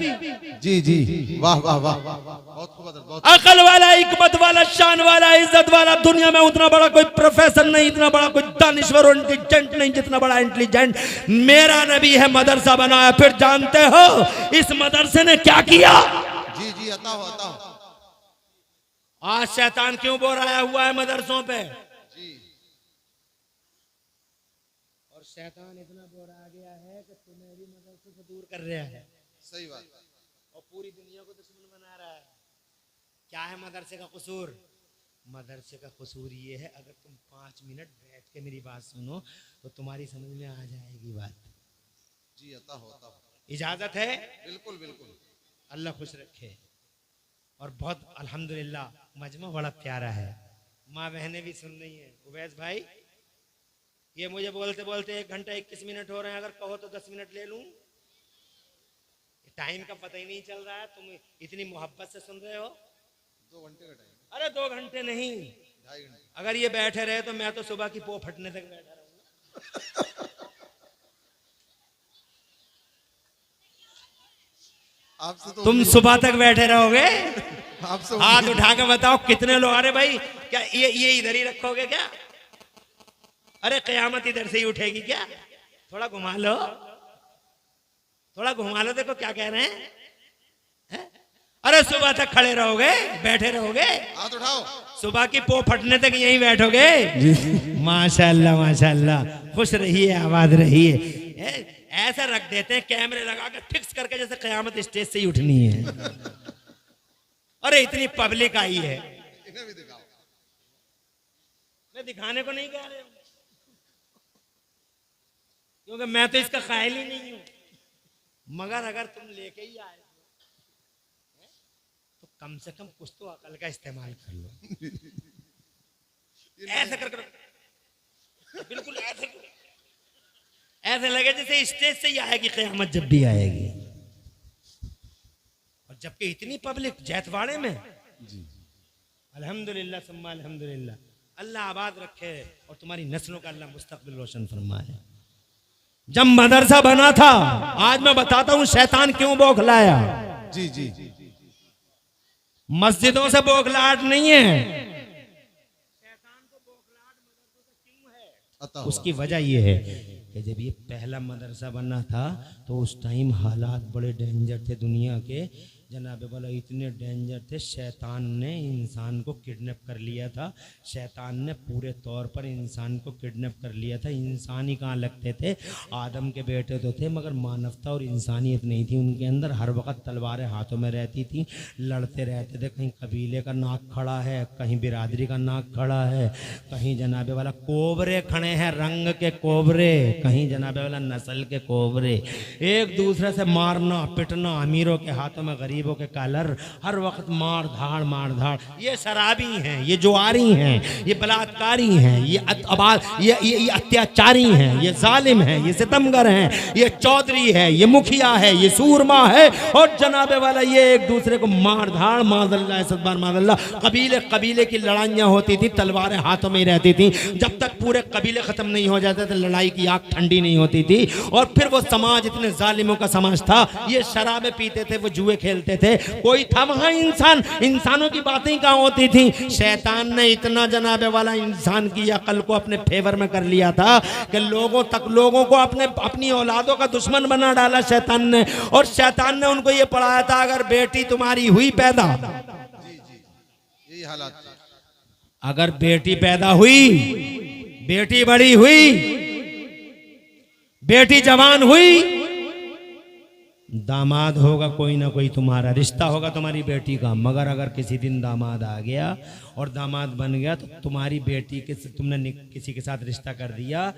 Speaker 2: जी जी, वाह वाह वाह, बहुत खूब।
Speaker 3: अकल वाला, हिकमत वाला, शान वाला, इज्जत वाला, दुनिया में उतना बड़ा कोई प्रोफेसर नहीं, इतना बड़ा कोई दानिश्वर और इंटेलिजेंट नहीं जितना बड़ा इंटेलिजेंट मेरा नबी है। मदरसा बनाया। फिर जानते हो इस मदरसे ने क्या किया?
Speaker 2: जी जी, अता हो अता हो।
Speaker 3: आज शैतान क्यों बोराया हुआ है मदरसों पे? और शैतान इतना बोरा आ गया है कि तुम्हें भी मदरसे से दूर कर रहा है।
Speaker 2: सही बात।
Speaker 3: और पूरी दुनिया को दुश्मन बना रहा है। क्या है मदरसे का कसूर? मदरसे का कसूर ये है, अगर तुम 5 मिनट बैठ के मेरी बात सुनो तो तुम्हारी समझ में आ जाएगी बात।
Speaker 2: जी, अता हो अता हो।
Speaker 3: इजाजत है?
Speaker 2: बिल्कुल बिल्कुल।
Speaker 3: अल्लाह खुश रखे। और बहुत अल्हम्दुलिल्लाह मजमा बड़ा प्यारा है। माँ बहनें भी सुन रही हैं। उवैस भाई, ये मुझे बोलते बोलते 1 घंटा 21 मिनट हो रहे हैं, अगर कहो तो 10 मिनट ले लूं। टाइम का पता ही नहीं चल रहा है, तुम इतनी मोहब्बत से सुन रहे हो।
Speaker 2: 2 घंटे का टाइम?
Speaker 3: अरे 2 घंटे नहीं,
Speaker 2: 2.5 घंटे।
Speaker 3: अगर ये बैठे रहे तो मैं तो सुबह की पो फटने तक बैठा रहूंगा।
Speaker 2: आपसे तो
Speaker 3: तुम सुबह तक बैठे रहोगे?
Speaker 2: आपसे
Speaker 3: हाथ उठा के बताओ कितने लोग। अरे भाई क्या ये इधर ही रखोगे क्या? अरे कयामत इधर से ही उठेगी क्या? थोड़ा घुमा लो, थोड़ा घुमा लो, देखो क्या कह रहे हैं। अरे सुबह तक खड़े रहोगे, बैठे रहोगे?
Speaker 2: हाथ उठाओ।
Speaker 3: सुबह की पो फटने तक यहीं बैठोगे? माशाल्लाह माशाल्लाह, खुश रहिए, आबाद रहिए। ऐसा रख देते हैं कैमरे लगा के फिक्स करके जैसे कयामत स्टेज से ही उठनी है। अरे इतनी पब्लिक आई है,
Speaker 2: इन्हें भी दिखाओ।
Speaker 3: मैं दिखाने को नहीं कह रहा हूं, क्योंकि मैं तो इसका कायल ही नहीं हूं। मगर अगर तुम लेके ही आए तो कम से कम कुछ तो अकल का इस्तेमाल कर लो। ऐसे कर बिल्कुल ऐसे लगे जैसे स्टेज से ही आएगी कयामत जब भी आएगी। और जबकि इतनी पब्लिक जैतवाड़े में। अल्हम्दुलिल्लाह सुम्मा अल्हम्दुलिल्लाह। अल्लाह आबाद रखे और तुम्हारी नस्लों का अल्लाह मुस्तकबिल रोशन फरमाए। जब मदरसा बना था, आज मैं बताता हूं शैतान क्यों बौखलाया।
Speaker 2: जी जी,
Speaker 3: मस्जिदों से बौखलाहट नहीं है, शैतान को बौखलाहट मदरसों से क्यों है?
Speaker 2: अता हो।
Speaker 3: उसकी वजह यह है कि जब ये पहला मदरसा बना था तो उस टाइम हालात बड़े डेंजर थे दुनिया के। जनाब वाला इतने डेंजर थे, शैतान ने इंसान को किडनैप कर लिया था। शैतान ने पूरे तौर पर इंसान को किडनैप कर लिया था। इंसान ही कहाँ लगते थे, आदम के बेटे तो थे मगर मानवता और इंसानियत नहीं थी उनके अंदर। हर वक्त तलवारें हाथों में रहती थी, लड़ते रहते थे। कहीं कबीले का नाक खड़ा है, कहीं बिरादरी का नाक खड़ा है, कहीं जनाबे वाला कोबरे खड़े हैं, रंग के कोबरे, कहीं जनाबे वाला नस्ल के कोबरे। एक दूसरे से मारना पिटना, अमीरों के हाथों में गरीब के कलर, हर वक्त मार धाड़ मार धाड़। ये शराबी हैं, ये जुआरी हैं, ये बलात्कारी हैं, ये अत्याचारी हैं, ये जालिम हैं, ये सितमगर हैं, ये चौधरी है, ये मुखिया है, ये सूरमा है। और जनाबे वाला ये एक दूसरे को मार धाड़ माज़ल्लाह सदबार माज़ल्लाह। कबीले कबीले की लड़ाइयाँ होती थी, तलवारें हाथों में ही रहती थी। जब तक पूरे कबीले खत्म नहीं हो जाते थे लड़ाई की आग ठंडी नहीं होती थी। और फिर वो समाज इतने जालिमों का समाज था, ये शराबें पीते थे, वो जुए खेलते थे। कोई था वहां इंसान? इंसानों की बातें कहां होती थी? शैतान ने इतना जनाबे वाला इंसान की अकल को अपने फेवर में कर लिया था कि लोगों को अपनी औलादों का दुश्मन बना डाला शैतान ने। और शैतान ने उनको ये पढ़ाया था अगर बेटी तुम्हारी हुई पैदा,
Speaker 2: यही हालात,
Speaker 3: अगर बेटी पैदा हुई, बेटी बड़ी हुई, बेटी जवान हुई, दामाद होगा कोई ना कोई, तुम्हारा रिश्ता होगा तुम्हारी बेटी का। मगर अगर किसी दिन दामाद आ गया और दामाद बन गया तो तुम्हारी बेटी के तुमने किसी के साथ रिश्ता कर दिया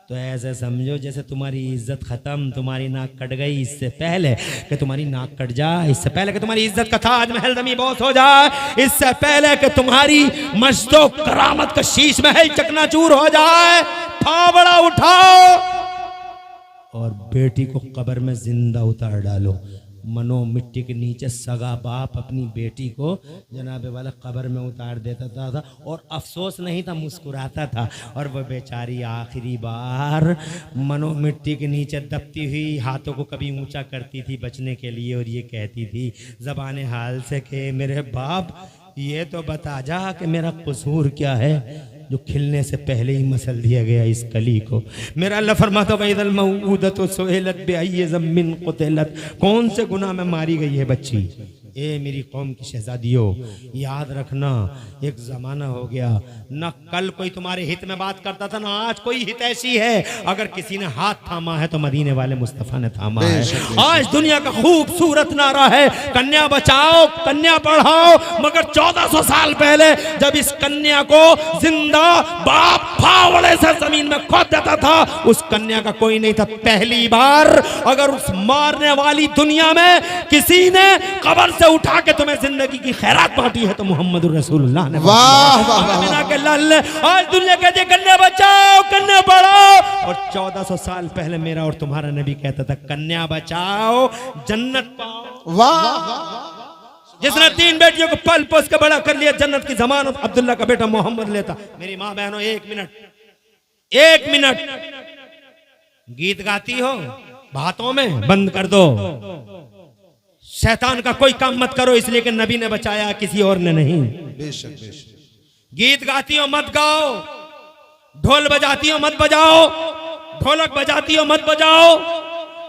Speaker 3: तो ऐसे समझो जैसे तुम्हारी इज्जत खत्म, तुम्हारी नाक कट गई इससे पहले कि तुम्हारी नाक कट जाए, इससे पहले कि तुम्हारी इज्जत का ताज महल दमी बोस हो जाए, इससे पहले कि तुम्हारी मस्जिदों करामत का शीश महल चकनाचूर हो जाए, फावड़ा उठाओ और बेटी को कब्र में जिंदा उतार डालो। मनो मिट्टी के नीचे सगा बाप अपनी बेटी को जनाबे वाला कब्र में उतार देता था और अफसोस नहीं था, मुस्कुराता था। और वह बेचारी आखिरी बार मनो मिट्टी के नीचे दबती हुई हाथों को कभी ऊंचा करती थी बचने के लिए और ये कहती थी ज़बान हाल से कि मेरे बाप ये तो बता जा कि मेरा कसूर क्या है जो खिलने से पहले ही मसल दिया गया इस कली को। मेरा अल्लाह फरमाता वैदल मऊदत सुइलत बिअय्यि ज़म्बिन क़ुतिलत, कौन से गुनाह में मारी गई है बच्ची। ए मेरी कौम की शहजादियों, याद रखना एक ज़माना हो गया, न कल कोई तुम्हारे हित में बात करता था, ना आज कोई हित ऐसी है। अगर किसी ने हाथ थामा है तो मदीने वाले मुस्तफ़ा ने थामा है। आज दुनिया का खूबसूरत नारा है कन्या बचाओ कन्या पढ़ाओ, मगर 1400 साल पहले जब इस कन्या को जिंदा बाप फावड़े से जमीन में खोद देता था, उस कन्या का कोई नहीं था। पहली बार अगर उस मारने वाली दुनिया में किसी ने कब्र से उठा के तुम्हें जिंदगी की खैरात बांटी है तो मोहम्मद रसूलुल्लाह ने।
Speaker 2: वाह वाह
Speaker 3: के लाल आज दुनिया कहती है कन्या बचाओ कन्या पढ़ाओ, और 1400 साल पहले मेरा और तुम्हारा नबी कहता था कन्या बचाओ जन्नत पाओ।
Speaker 2: वाह,
Speaker 3: जिसने 3 बेटियों को पल पोस के बड़ा कर लिया, जन्नत की जमानत अब्दुल्ला का बेटा मोहम्मद लेता। मेरी माँ बहनों 1 मिनट गीत गाती हो बातों में बंद कर दो। शैतान का कोई काम मत करो, इसलिए कि नबी ने बचाया किसी और ने नहीं।
Speaker 2: बेशक बेशक।
Speaker 3: गीत गाती हो मत गाओ, ढोल बजाती हो मत बजाओ, ढोलक बजाती हो मत बजाओ।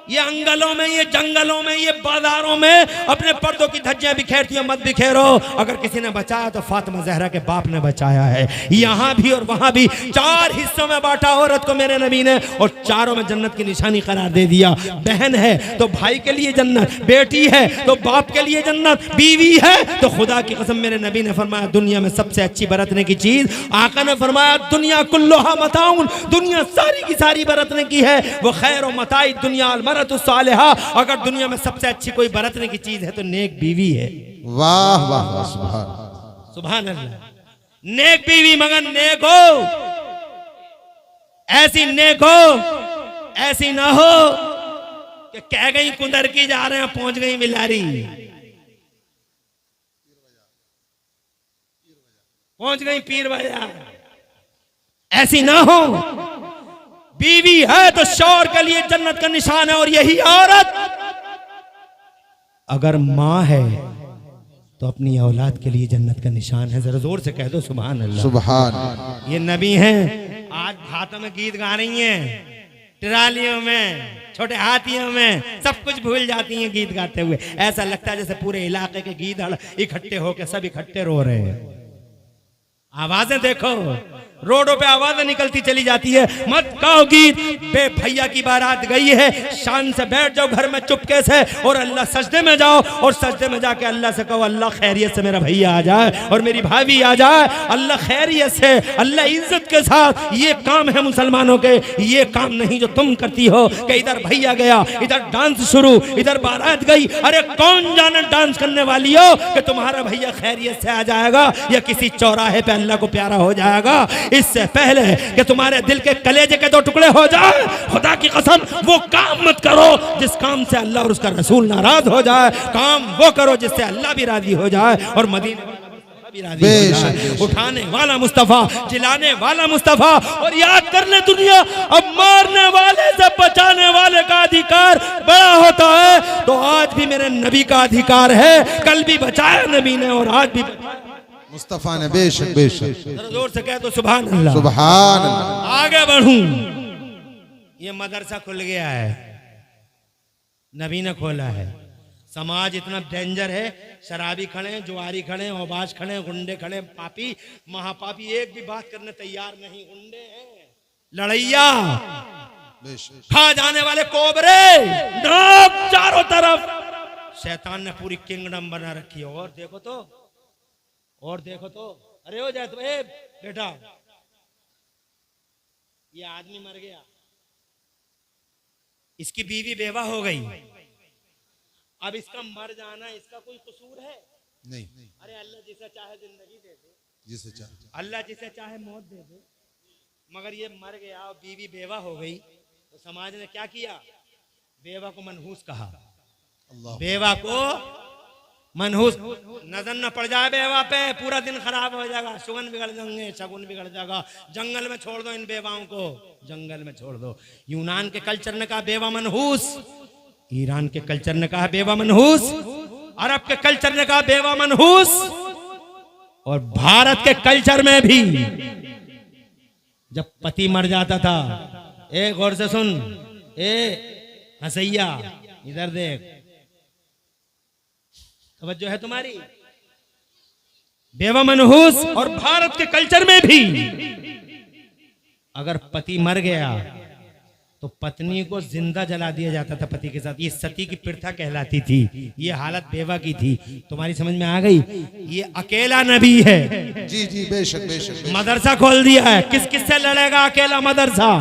Speaker 3: ये अंगलों में, ये जंगलों में, ये बाजारों में अपने पर्दों की धज्जियां बिखेरती हो मत बिखेरो। अगर किसी ने बचाया तो फातिमा ज़हरा के बाप ने बचाया है। यहाँ भी और वहां भी 4 हिस्सों में बांटा औरत को मेरे नबी ने, और चारों में जन्नत की निशानी करार दे दिया। बहन है तो भाई के लिए जन्नत, बेटी है तो बाप के लिए जन्नत, बीवी है तो खुदा की कसम मेरे नबी ने फरमाया दुनिया में सबसे अच्छी बरतने की चीज, आका ने फरमाया दुनिया कुल्लुहा मताउन, दुनिया सारी की सारी बरतने की है। वो खैर व मताई दुनिया तो सालिहा, अगर दुनिया में सबसे अच्छी कोई बरतने की चीज है तो नेक बीवी है।
Speaker 2: वाह वाह वाह, सुभान
Speaker 3: सुभान अल्लाह। नेक बीवी मगर नेक हो, ऐसी नेक हो, ऐसी ना हो कि कह गई कुंदर की जा रहे हैं पहुंच गई बिलारी, पहुंच गई पीर बाजार, ऐसी ना हो। बीवी है तो शौहर के लिए जन्नत का निशान है, और यही औरत अगर माँ है तो अपनी औलाद के लिए जन्नत का निशान है। जरा जोर से कह दो सुभान अल्लाह।
Speaker 2: सुभान।
Speaker 3: ये नबी हैं, आज हाथों में गीत गा रही हैं, ट्रालियों में, छोटे हाथियों में, सब कुछ भूल जाती हैं गीत गाते हुए। ऐसा लगता है जैसे पूरे इलाके के गीदड़ इकट्ठे होकर सब इकट्ठे रो रहे हैं। आवाजें देखो, रोडों पे आवाजें निकलती चली जाती है। मत गाओ गीत, बे भैया की बारात गई है, शान से बैठ जाओ घर में चुपके से और अल्लाह सजदे में जाओ, और सजदे में जाके अल्लाह से कहो अल्लाह खैरियत से मेरा भैया आ जाए और मेरी भाभी आ जाए, अल्लाह खैरियत से, अल्लाह इज्जत के साथ। ये काम है मुसलमानों के, ये काम नहीं जो तुम करती हो कि इधर भैया गया, इधर डांस शुरू, इधर बारात गई। अरे कौन जाने डांस करने वाली हो कि तुम्हारा भैया खैरियत से आ जाएगा या किसी चौराहे पे अल्लाह को प्यारा हो जाएगा। इससे पहले कि तुम्हारे दिल के कलेजे के 2 टुकड़े हो जाए, खुदा की कसम वो काम मत करो जिस काम से अल्लाह और उसका रसूल नाराज हो जाए। काम वो करो जिससे अल्लाह भी राजी हो जाए और मदीने भी राजी हो जाए। उठाने वाला मुस्तफा, जिलाने वाला मुस्तफा, और याद कर ले दुनिया, अब मारने वाले से बचाने वाले का अधिकार बड़ा होता है, तो आज भी मेरे नबी का अधिकार है। कल भी बचाया नबी ने और आज भी
Speaker 2: मुस्तफा ने। बेशक बेशक।
Speaker 3: जोर से कह दो सुभान अल्लाह।
Speaker 2: सुभान अल्लाह।
Speaker 3: आगे बढ़ूं, ये मदरसा खुल गया है, नबी ने खोला है। समाज इतना डेंजर है, शराबी खड़े, जुआरी खड़े, औबाज खड़े, गुंडे खड़े, पापी महापापी एक भी बात करने तैयार नहीं। गुंडे हैं, लड़ैया, खा जाने वाले कोबरे, नाक चारों तरफ। शैतान ने पूरी किंगडम बना रखी है। और देखो तो, और देखो तो, अरे हो जाए तो बेटा ये आदमी मर गया, इसकी बीवी बेवा हो गई, अब इसका मर जाना इसका कोई कसूर है?
Speaker 2: नहीं,
Speaker 3: अरे अल्लाह जिसे चाहे जिंदगी दे दे,
Speaker 2: जिसे चाहे
Speaker 3: अल्लाह जिसे चाहे मौत दे दे, मगर ये मर गया और बीवी बेवा हो गई तो समाज ने क्या किया? बेवा को मनहूस कहा।
Speaker 2: अल्लाह
Speaker 3: बेवा को मनहूस, नजर न पड़ जाए बेवा पे, पूरा दिन खराब हो जाएगा, सुगन बिगड़ जाएंगे, शगुन बिगड़ जाएगा, जंगल में छोड़ दो इन बेवाओं को, जंगल में छोड़ दो। यूनान के कल्चर ने कहा बेवा मनहूस, ईरान के कल्चर ने कहा बेवा मनहूस, अरब के कल्चर ने कहा बेवा मनहूस, और भारत के कल्चर में भी जब पति मर जाता था, ए गौर से सुन, ए हसैया इधर देख, तवज्जो है तुम्हारी, बेवा मनहूस, और भारत के कल्चर में भी अगर पति मर गया तो पत्नी को जिंदा जला दिया जाता था पति के साथ। ये सती की प्रथा कहलाती थी। ये हालत बेवा की थी। तुम्हारी समझ में आ गई? ये अकेला नबी है।
Speaker 2: जी जी बेशक बेशक।
Speaker 3: मदरसा खोल दिया है, किस किस से लड़ेगा? अकेला मदरसा,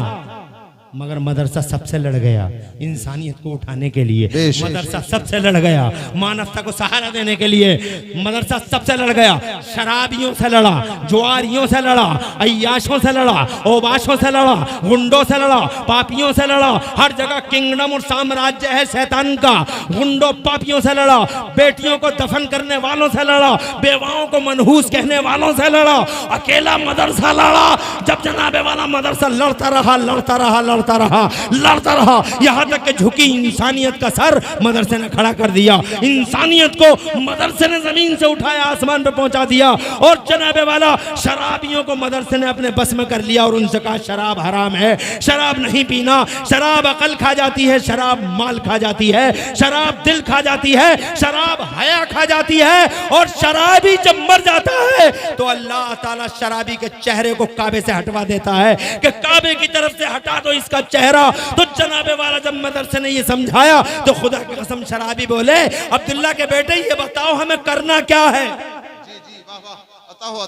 Speaker 3: मगर मदरसा सबसे लड़ गया इंसानियत को उठाने के लिए। मदरसा सबसे लड़ गया मानवता को सहारा देने के लिए। मदरसा सबसे लड़ गया, शराबियों से लड़ा, जुआरियों से लड़ा, अय्याशों से लड़ा, ओबाशों से लड़ा, गुंडों से लड़ा, पापियों से लड़ा। हर जगह किंगडम और साम्राज्य है शैतान का। गुंडों पापियों से लड़ा, बेटियों को दफन करने वालों से लड़ा, बेवाओं को मनहूस कहने वालों से लड़ा। अकेला मदरसा लड़ा। जब जनाबे वाला मदरसा लड़ता रहा, लड़ता रहा, लड़ता रहा, लड़ता रहा, यहां तक कि झुकी इंसानियत का सर मदरसे ने खड़ा कर दिया। इंसानियत को मदरसे ने जमीन से उठाया, आसमान पे पहुंचा दिया। और जनाबे वाला शराबियों को मदरसे ने अपने बस में कर लिया और उनसे कहा शराब हराम है, शराब नहीं पीना। शराब अकल खा जाती है, शराब माल खा जाती है, शराब दिल खा जाती है, शराब हया खा जाती है। और शराबी जब मर जाता है तो अल्लाह ताला शराबी के चेहरे को काबे से हटवा देता है कि काबे की तरफ से हटा दो इसका चेहरा। तो जनाबे वाला जब मदरसे ने ये समझाया तो खुदा की कसम शराबी बोले, अब्दुल्ला के बेटे ये बताओ हमें करना क्या है?
Speaker 2: जी जी वाह वाह, अता हो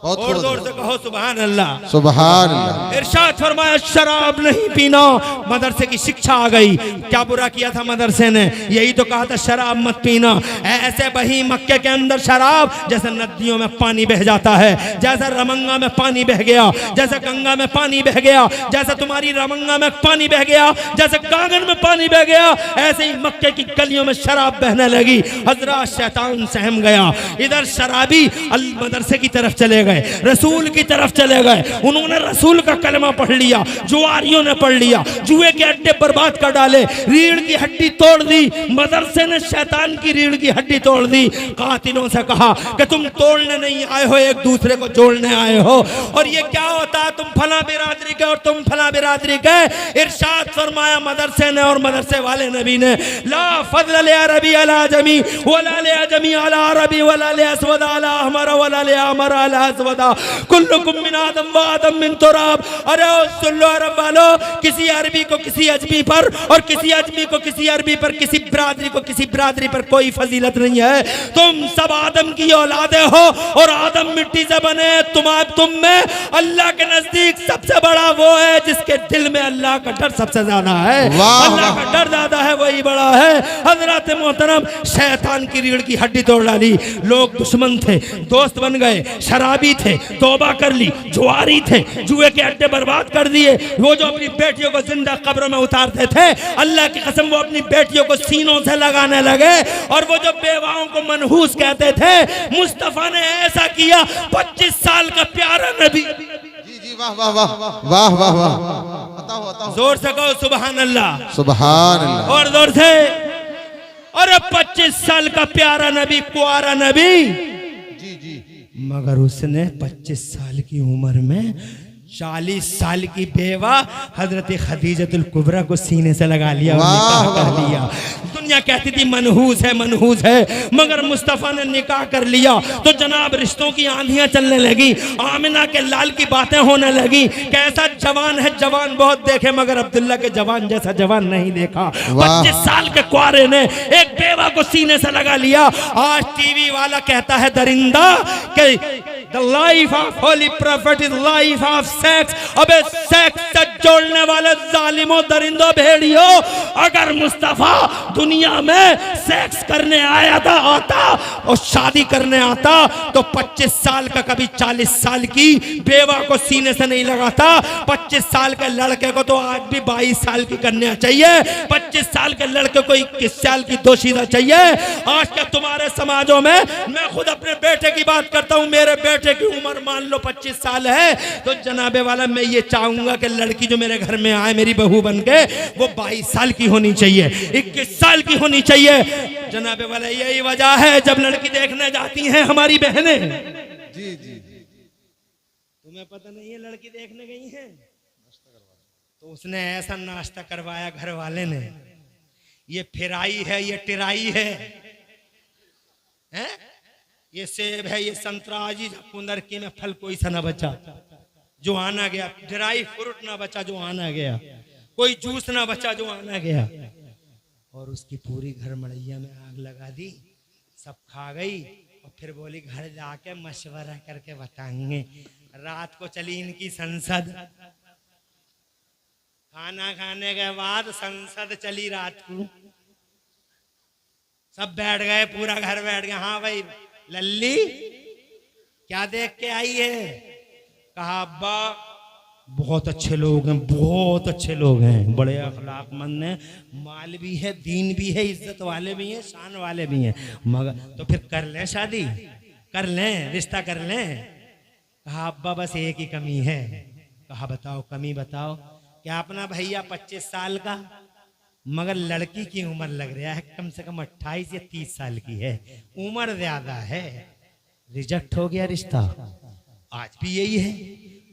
Speaker 2: बहुत
Speaker 3: और जोर से कहो सुभान अल्लाह,
Speaker 2: सुभान अल्लाह।
Speaker 3: इरशाद फरमाया शराब नहीं पीना। मदरसे की शिक्षा आ गई। क्या बुरा किया था मदरसे ने? यही तो कहा था शराब मत पीना। ऐसे बही मक्के के अंदर शराब जैसे नदियों में पानी बह जाता है, जैसे रमंगा में पानी बह गया, जैसे गंगा में पानी बह गया, जैसे तुम्हारी रमंगा में पानी बह गया, जैसे गागन में पानी बह गया, ऐसे ही मक्के की गलियों में शराब बहने लगी। हजरत शैतान सहम गया। इधर शराबी मदरसे की तरफ चले गए, रसूल की तरफ चले गए। उन्होंने रसूल का कलमा पढ़ लिया, जुआरियों ने पढ़ लिया, जुए के अड्डे बर्बाद कर डाले, रीढ़ की हड्डी तोड़ दी। मदरसे ने शैतान की रीढ़ की हड्डी तोड़ दी। कातिलों से कहा कि तुम तोड़ने नहीं आए हो, एक दूसरे को जोड़ने आए हो। और ये क्या होता है? तुम फला बिरादरी के और तुम फला बिरादरी के। इरशाद फरमाया मदरसे ने और मदरसे वाले नबी ने, ला फज़ल ले अरबी अला जमी वला ले अजमी अला अरबी वला ले अस्वद अला हमारा वला ले हमारा अला अस्वदा कुल्लुकुम मिन आदम व आदम मिन तुराब। अरे सुन लो अरब वालों, किसी अरबी को किसी अजमी पर और किसी अजमी को किसी अरबी पर, किसी बिरादरी को किसी बिरादरी पर कोई फजीलत नहीं है। तुम सब आदम की औलादे हो और आदम मिट्टी से बने। तुम में अल्लाह के नजदीक सबसे बड़ा वो है जिसके दिल में अल्लाह का डर सबसे ज्यादा है। अल्लाह का डर ज्यादा है, वही बड़ा है। हजरत मोहतरम शैतान की रीढ़ की हड्डी तोड़ डाली। लोग दुश्मन थे, दोस्त बन गए। शराबी थे, तौबा कर ली। जुआरी थे, जुए के अड्डे बर्बाद कर दिए। वो जो अपनी बेटियों को जिंदा कब्रों में उतारते थे, अल्लाह की कसम वो अपनी बेटियों को सीनों से लगाने लगे। और वो जो बेवाओं को मनहूस कहते थे, मुस्तफा ने ऐसा किया। 25 साल का प्यारा नबी।
Speaker 2: जी जी वाह वाह वाह वाह वाह वाह, बताओ
Speaker 3: जोर से कहो सुभान अल्लाह,
Speaker 2: सुभान अल्लाह।
Speaker 3: और जोर से। अरे 25 साल का प्यारा नबी, कुआरा नबी,
Speaker 2: जी जी,
Speaker 3: मगर उसने 25 साल की उम्र में 40 साल की बेवा हजरत खदीजतुल कुबरा को सीने से लगा लिया और निकाह कर लिया। दुनिया कहती थी मनहूस है, मनहूस है, मगर मुस्तफ़ा ने निकाह कर लिया तो जनाब रिश्तों की आंधियां चलने लगी। आमिना के लाल की बातें होने लगी। कैसा जवान है, जवान बहुत देखे मगर अब्दुल्ला के जवान जैसा जवान नहीं देखा। 25 साल के कुआरे ने एक बेवा को सीने से लगा लिया। आज टीवी वाला कहता है दरिंदा कि the life of holy prophet is life of sex. अबे सेक्स से जोड़ने वाले जालिमों, दरिंदों, भेड़ियों, अगर मुस्तफा दुनिया में सेक्स करने आया था आता और शादी करने आता तो 25 साल का कभी 40 साल की बेवा को सीने से नहीं लगाता। 25 साल के लड़के को तो आज भी 22 साल की कन्या चाहिए, 25 साल के लड़के को 21 साल की दोशीदा चाहिए। आज के तुम्हारे समाजों में, मैं खुद अपने बेटे की बात करता हूं, मेरे बेटे की उम्र मान लो 25 साल है, तो जनाबे वाला मैं ये चाहूंगा कि लड़की जो मेरे घर में आए मेरी बहू बनके वो 22 साल की होनी चाहिए, 21 साल की होनी चाहिए। जनाबे वाला यही वजह है जब लड़की देखने जाती हैं हमारी बहनें,
Speaker 2: जी जी,
Speaker 3: तुम्हें पता नहीं है लड़की देखने गई हैं, तो उसने ऐसा नाश्ता करवाया घर वाले ने, ये फिराई है, ये टिराई है, हैं? ये सेब है, ये संतरा, आज लड़की में फल कोई सा ना बचा जो आना गया, ड्राई फ्रूट ना बचा जो आना गया, कोई जूस ना बचा जो आना गया। और उसकी पूरी घर मड़ैया में आग लगा दी, सब खा गई और फिर बोली घर जाके मशवरा करके बताएंगे। रात को चली इनकी संसद, खाना खाने के बाद संसद चली रात को, सब बैठ गए, पूरा घर बैठ गया। हाँ भाई लल्ली क्या देख के आई है? कहा अब्बा बहुत अच्छे लोग हैं, बहुत अच्छे लोग हैं, बड़े अखलाकमंद हैं, माल भी है, दीन भी है, इज्जत वाले भी हैं, शान वाले भी हैं, मगर तो फिर कर लें शादी, कर लें, रिश्ता कर लें। कहा अब्बा बस एक ही कमी है। कहा बताओ कमी बताओ। क्या अपना भैया 25 साल का, मगर लड़की की उम्र लग रहा है कम से कम 28 या 30 साल की है, उम्र ज्यादा है, रिजेक्ट हो गया रिश्ता। आज भी यही है,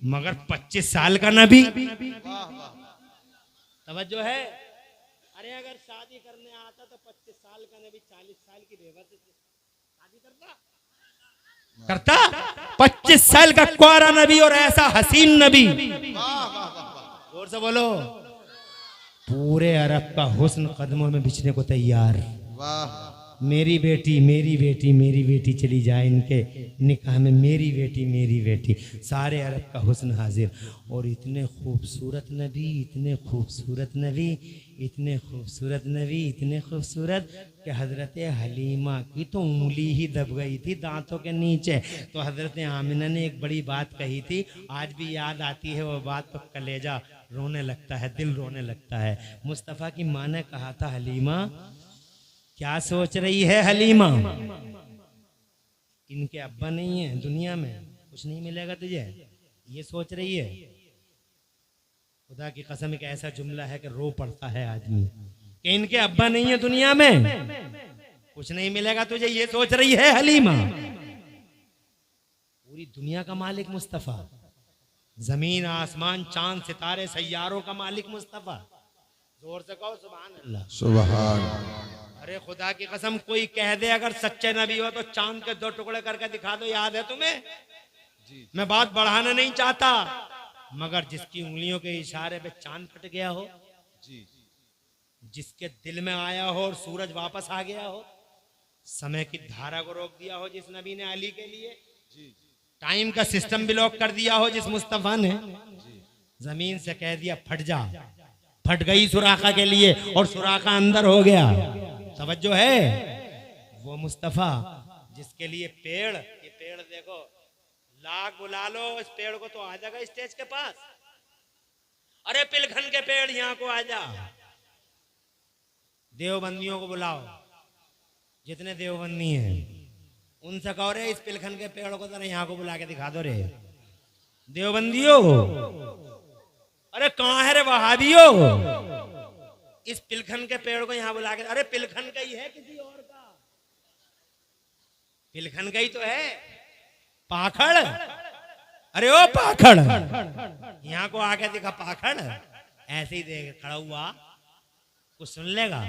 Speaker 3: मगर 25 साल का नबी, तवज्जो है। अरे अगर शादी करने आता तो 25 साल का नबी 40 साल की बेवा से शादी करता 25 साल का कुआरा नबी और ऐसा हसीन नबी, जोर से बोलो, पूरे अरब का हुस्न कदमों में बिछने को तैयार। मेरी बेटी, मेरी बेटी, मेरी बेटी चली जाए इनके निकाह में, मेरी बेटी, मेरी बेटी, सारे अरब का हुस्न हाजिर। और इतने खूबसूरत नबी, इतने खूबसूरत नबी, इतने खूबसूरत नबी, इतने खूबसूरत कि हज़रत हलीमा की तो उंगली ही दब गई थी दांतों के नीचे। तो हज़रत आमिना ने एक बड़ी बात कही थी, आज भी याद आती है वो बात, तो कलेजा रोने लगता है, दिल रोने लगता है। मुस्तफ़ा की माँ ने कहा था, हलीमा क्या सोच रही है हलीमा? इनके अब्बा नहीं है दुनिया में, कुछ नहीं मिलेगा तुझे, ये सोच रही है। खुदा की कसम एक ऐसा जुमला है कि रो पड़ता है आदमी कि इनके अब्बा नहीं है दुनिया में, कुछ नहीं मिलेगा तुझे, ये सोच रही है हलीमा। पूरी दुनिया का मालिक मुस्तफ़ा, जमीन आसमान चांद सितारे सैयारों का मालिक मुस्तफ़ा। जोर से कहो सुभान अल्लाह,
Speaker 2: सुभान।
Speaker 3: अरे खुदा की कसम कोई कह दे अगर सच्चे नबी हो तो चांद के 2 टुकड़े करके दिखा दो, याद है तुम्हें? मैं बात बढ़ाना नहीं चाहता, मगर जिसकी उंगलियों के इशारे पे चांद फट गया हो, जिसके दिल में आया हो और सूरज वापस आ गया हो, समय की धारा को रोक दिया हो जिस नबी ने अली के लिए, टाइम का सिस्टम ब्लॉक कर दिया हो जिस मुस्तफा ने, जमीन से कह दिया फट जा, फट गई सुराखा के लिए और सुराखा अंदर हो गया। तवज्जो है, वो मुस्तफा जिसके लिए पेड़, ये पेड़ देखो, लाख बुला लो इस पेड़ को तो आ जाएगा स्टेज के पास। अरे पिलखन के पेड़ यहाँ को आ जा, देवबंदियों को बुलाओ, जितने देवबंदी हैं उनसे कहो रे इस पिलखन के पेड़ को जरा यहाँ को बुला के दिखा दो रे देवबंदियों। अरे कहाँ है रे वहाबियों, इस पिलखन के पेड़ को यहाँ बुला के, अरे पिलखन का ही है किसी और का? पिलखन का ही तो है, पाखड़। अरे ओ पाखड़, यहाँ को आके दिखा पाखड़, ऐसे ही देख खड़ा हुआ कुछ सुन लेगा,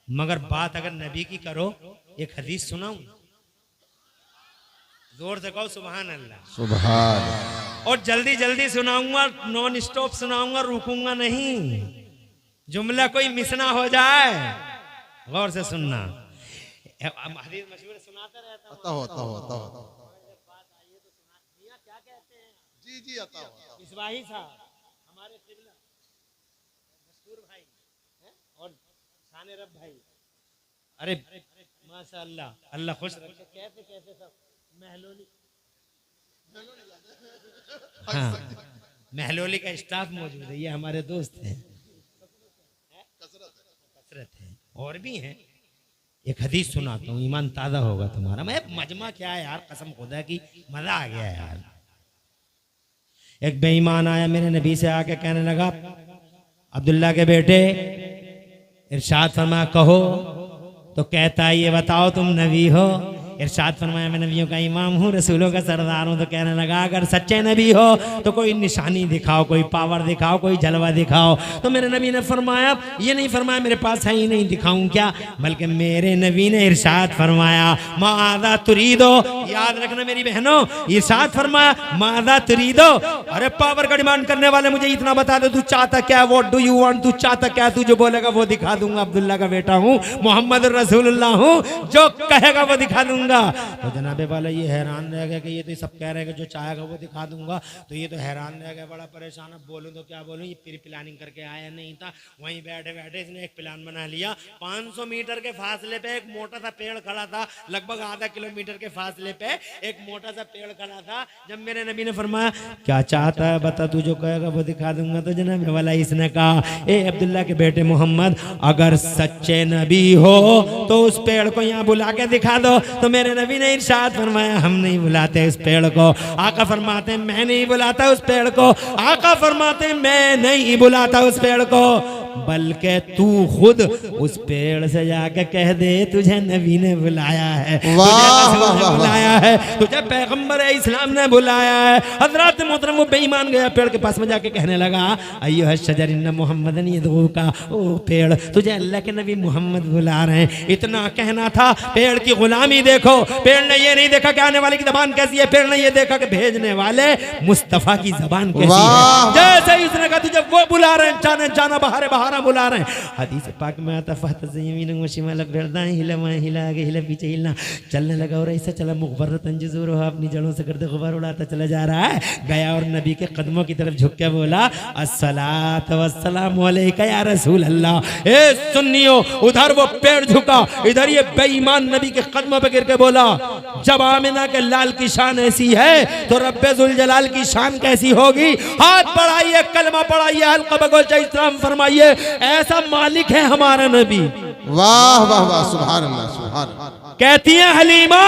Speaker 3: मगर बात अगर नबी की करो, एक हदीस सुनाऊं, जोर से कहो सुभान अल्लाह,
Speaker 2: सुभान।
Speaker 3: और जल्दी जल्दी सुनाऊंगा, नॉन स्टॉप सुनाऊंगा, रुकूंगा नहीं, जुमला कोई मिस ना हो जाए, गौर से सुनना। हदीस मशहूर सुनाता रहता हूं,
Speaker 2: होता हो। जी आता हुआ।
Speaker 3: इस्माही साहब हमारे किबला मशहूर भाई हैं और शान रब भाई। अरे माशाअल्लाह, अल्लाह खुश रखे। कैसे कैसे सब महलोली, हाँ महलोली का स्टाफ मौजूद है, ये हमारे दोस्त हैं, कसरत है और भी हैं। एक हदीस सुनाता हूँ, ईमान ताज़ा होगा तुम्हारा। मैं मजमा क्या है यार, कसम खुदा की मजा आ गया यार। एक बेईमान आया मेरे नबी से आके कहने लगा, अब्दुल्ला के बेटे इरशाद फरमा कहो। तो कहता है ये बताओ तुम नबी हो? इरशाद फरमाया मैं नबियों का इमाम हूँ, रसूलों का सरदार हूँ। तो कहने लगा अगर सच्चे नबी हो तो कोई निशानी दिखाओ, कोई पावर दिखाओ, कोई जलवा दिखाओ। तो मेरे नबी ने फरमाया, ये नहीं फरमाया मेरे पास है ही नहीं दिखाऊं क्या, बल्कि मेरे नबी ने इरशाद फरमाया मादा तुरीदो। याद रखना मेरी बहनों, इरशाद फरमाया मादा तुरीदो। अरे पावर का डिमांड करने वाले मुझे इतना बता दो, तू चाहता क्या, व्हाट डू यू वांट, तू चाहता क्या, तू जो बोलेगा वो दिखा दूंगा। अब्दुल्ला का बेटा हूँ, मोहम्मद रसूलुल्लाह हूँ, जो कहेगा वो दिखा दूंगा। तो जनाबे वाला ये हैरान रह गया कि ये तो सब कह रहे हैं कि जो चाहेगा वो दिखा दूंगा। तो ये तो हैरान रह गया, बड़ा परेशान। अब बोलूं तो क्या बोलूं, ये प्री प्लानिंग करके आया नहीं था। वहीं बैठे बैठे इसने एक प्लान बना लिया। 500 मीटर के फासले पे एक मोटा सा पेड़ खड़ा था, लगभग आधा किलोमीटर के फासले पे एक मोटा सा पेड़ खड़ा था। जब मेरे नबी ने फरमाया क्या चाहता है बता, तू जो कहेगा वो दिखा दूंगा। तो जनाबे वाला इसने कहा ए अब्दुल्ला के बेटे मोहम्मद, अगर सच्चे नबी हो तो उस पेड़ को यहाँ बुला के दिखा दो। तो मेरे नबी ने इरशाद फरमाया हम नहीं बुलाते उस पेड़ को। आका फरमाते मैं नहीं बुलाता उस पेड़ को। आका फरमाते मैं नहीं बुलाता उस पेड़ को, बल्कि तू खुद उस पेड़ से जाके कह दे तुझे नबी ने बुलाया है, तुझे बुलाया है, तुझे पैगंबर इस्लाम ने बुलाया है। हजरत मोहतरम वो बेईमान गया पेड़ के पास में जाके कहने लगा अय्युह शजर इन्न मुहम्मदन यदऊका, ओ पेड़ तुझे अल्लाह के नबी मोहम्मद बुला रहे हैं। इतना कहना था, पेड़ की गुलामी देखो। पेड़ ने ये नहीं देखा कि आने वाले की जबान कैसी है, पेड़ ने ये देखा कि भेजने वाले मुस्तफा की जबान कैसी है। जैसे ही उसने कहा तुझे वो बुला रहे हैं, जाने जाना बहारे बहारा बुला रहे हैं। हदीस पाक में आता फहतज़यमीन व शिमाल बिरदान हिला में हिला आगे हिला पीछे हिलना। चलने लगा और ऐसा चला मुग़बरतन जज़ूरो, अपनी जड़ों से गर्द गुबार उड़ाता चला जा रहा है। गया और नबी के कदमों की तरफ झुक के बोला अस्सलातु वस्सलामु अलैका या रसूल अल्लाह। ए सुन्नियों, उधर वो पेड़ झुका, इधर ये बेईमान नबी के कदमों पे गिर के बोला जब आमिना के लाल की शान ऐसी है तो रब्बे जुल जलाल की शान कैसी होगी। हाथ बढ़ाइए, कलमा पढ़ाइए, हल्का बगोचा इस्लाम फरमाइए, ऐसा मालिक है हमारा नबी।
Speaker 2: वाह वाह वाह, सुभान अल्लाह सुभान अल्लाह।
Speaker 3: कहती है हलीमा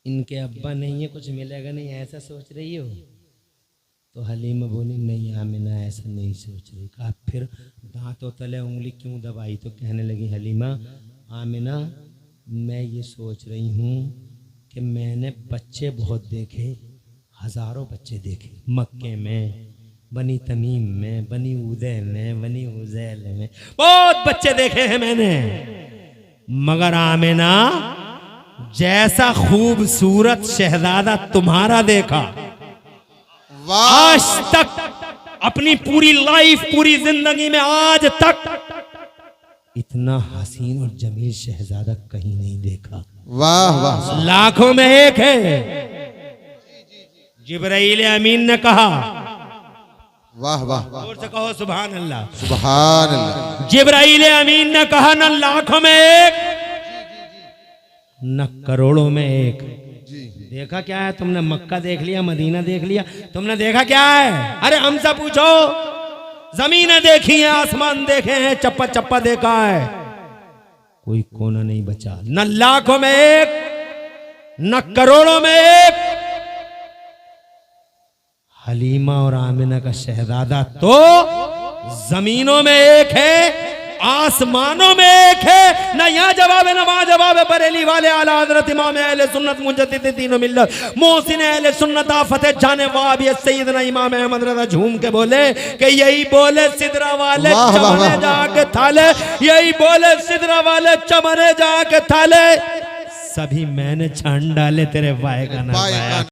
Speaker 3: इनके अब्बा नहीं है, कुछ मिलेगा नहीं, ऐसा सोच रही हो? तो हलीमा बोली नहीं आमिना ऐसा नहीं सोच रही। कहा फिर दांतों तले उंगली क्यों दबाई? तो कहने लगी हलीमा आमिना मैं ये सोच रही हूँ कि मैंने बच्चे बहुत देखे, हजारों बच्चे देखे, मक्के में, बनी तमीम में, बनी उदय में, बनी उजैल में, बहुत बच्चे देखे हैं मैंने, मगर आमिना जैसा खूबसूरत शहजादा तुम्हारा देखा आज तक अपनी पूरी लाइफ, पूरी जिंदगी में आज तक इतना हसीन और जमील शहजादा कहीं नहीं देखा।
Speaker 2: वाह वाह,
Speaker 3: लाखों में एक है। जिब्राइल अमीन ने कहा
Speaker 2: वाह वाह,
Speaker 3: जोर से कहो सुभान अल्लाह।
Speaker 2: सुभान अल्लाह।
Speaker 3: जिब्राइल अमीन ने कहा न लाखों में एक न करोड़ों में एक। देखा क्या है तुमने? मक्का देख लिया, मदीना देख लिया, तुमने देखा क्या है? अरे हमसे पूछो, जमीनें देखी है, आसमान देखे हैं, चप्पा चप्पा देखा है, कोई कोना नहीं बचा। न लाखों में एक न करोड़ों में एक। हलीमा और आमिना का शहजादा तो जमीनों में एक है, आसमानों में एक है। ना यहाँ जवाब है ना वहां जवाब है। बरेली वाले आला हज़रत इमाम अहले सुन्नत मुजद्दिद तीनों मिल्लत मोहसिन अहले सुन्नत आफत जाने वाबियत सैयदना इमाम अहमद रज़ा झूम के बोले कि यही बोले सिदरा वाले चमने जाके थाले, यही बोले सिदरा वाले चमने जाके थाले, सभी मैंने छान डाले तेरे पाए का ना पाया।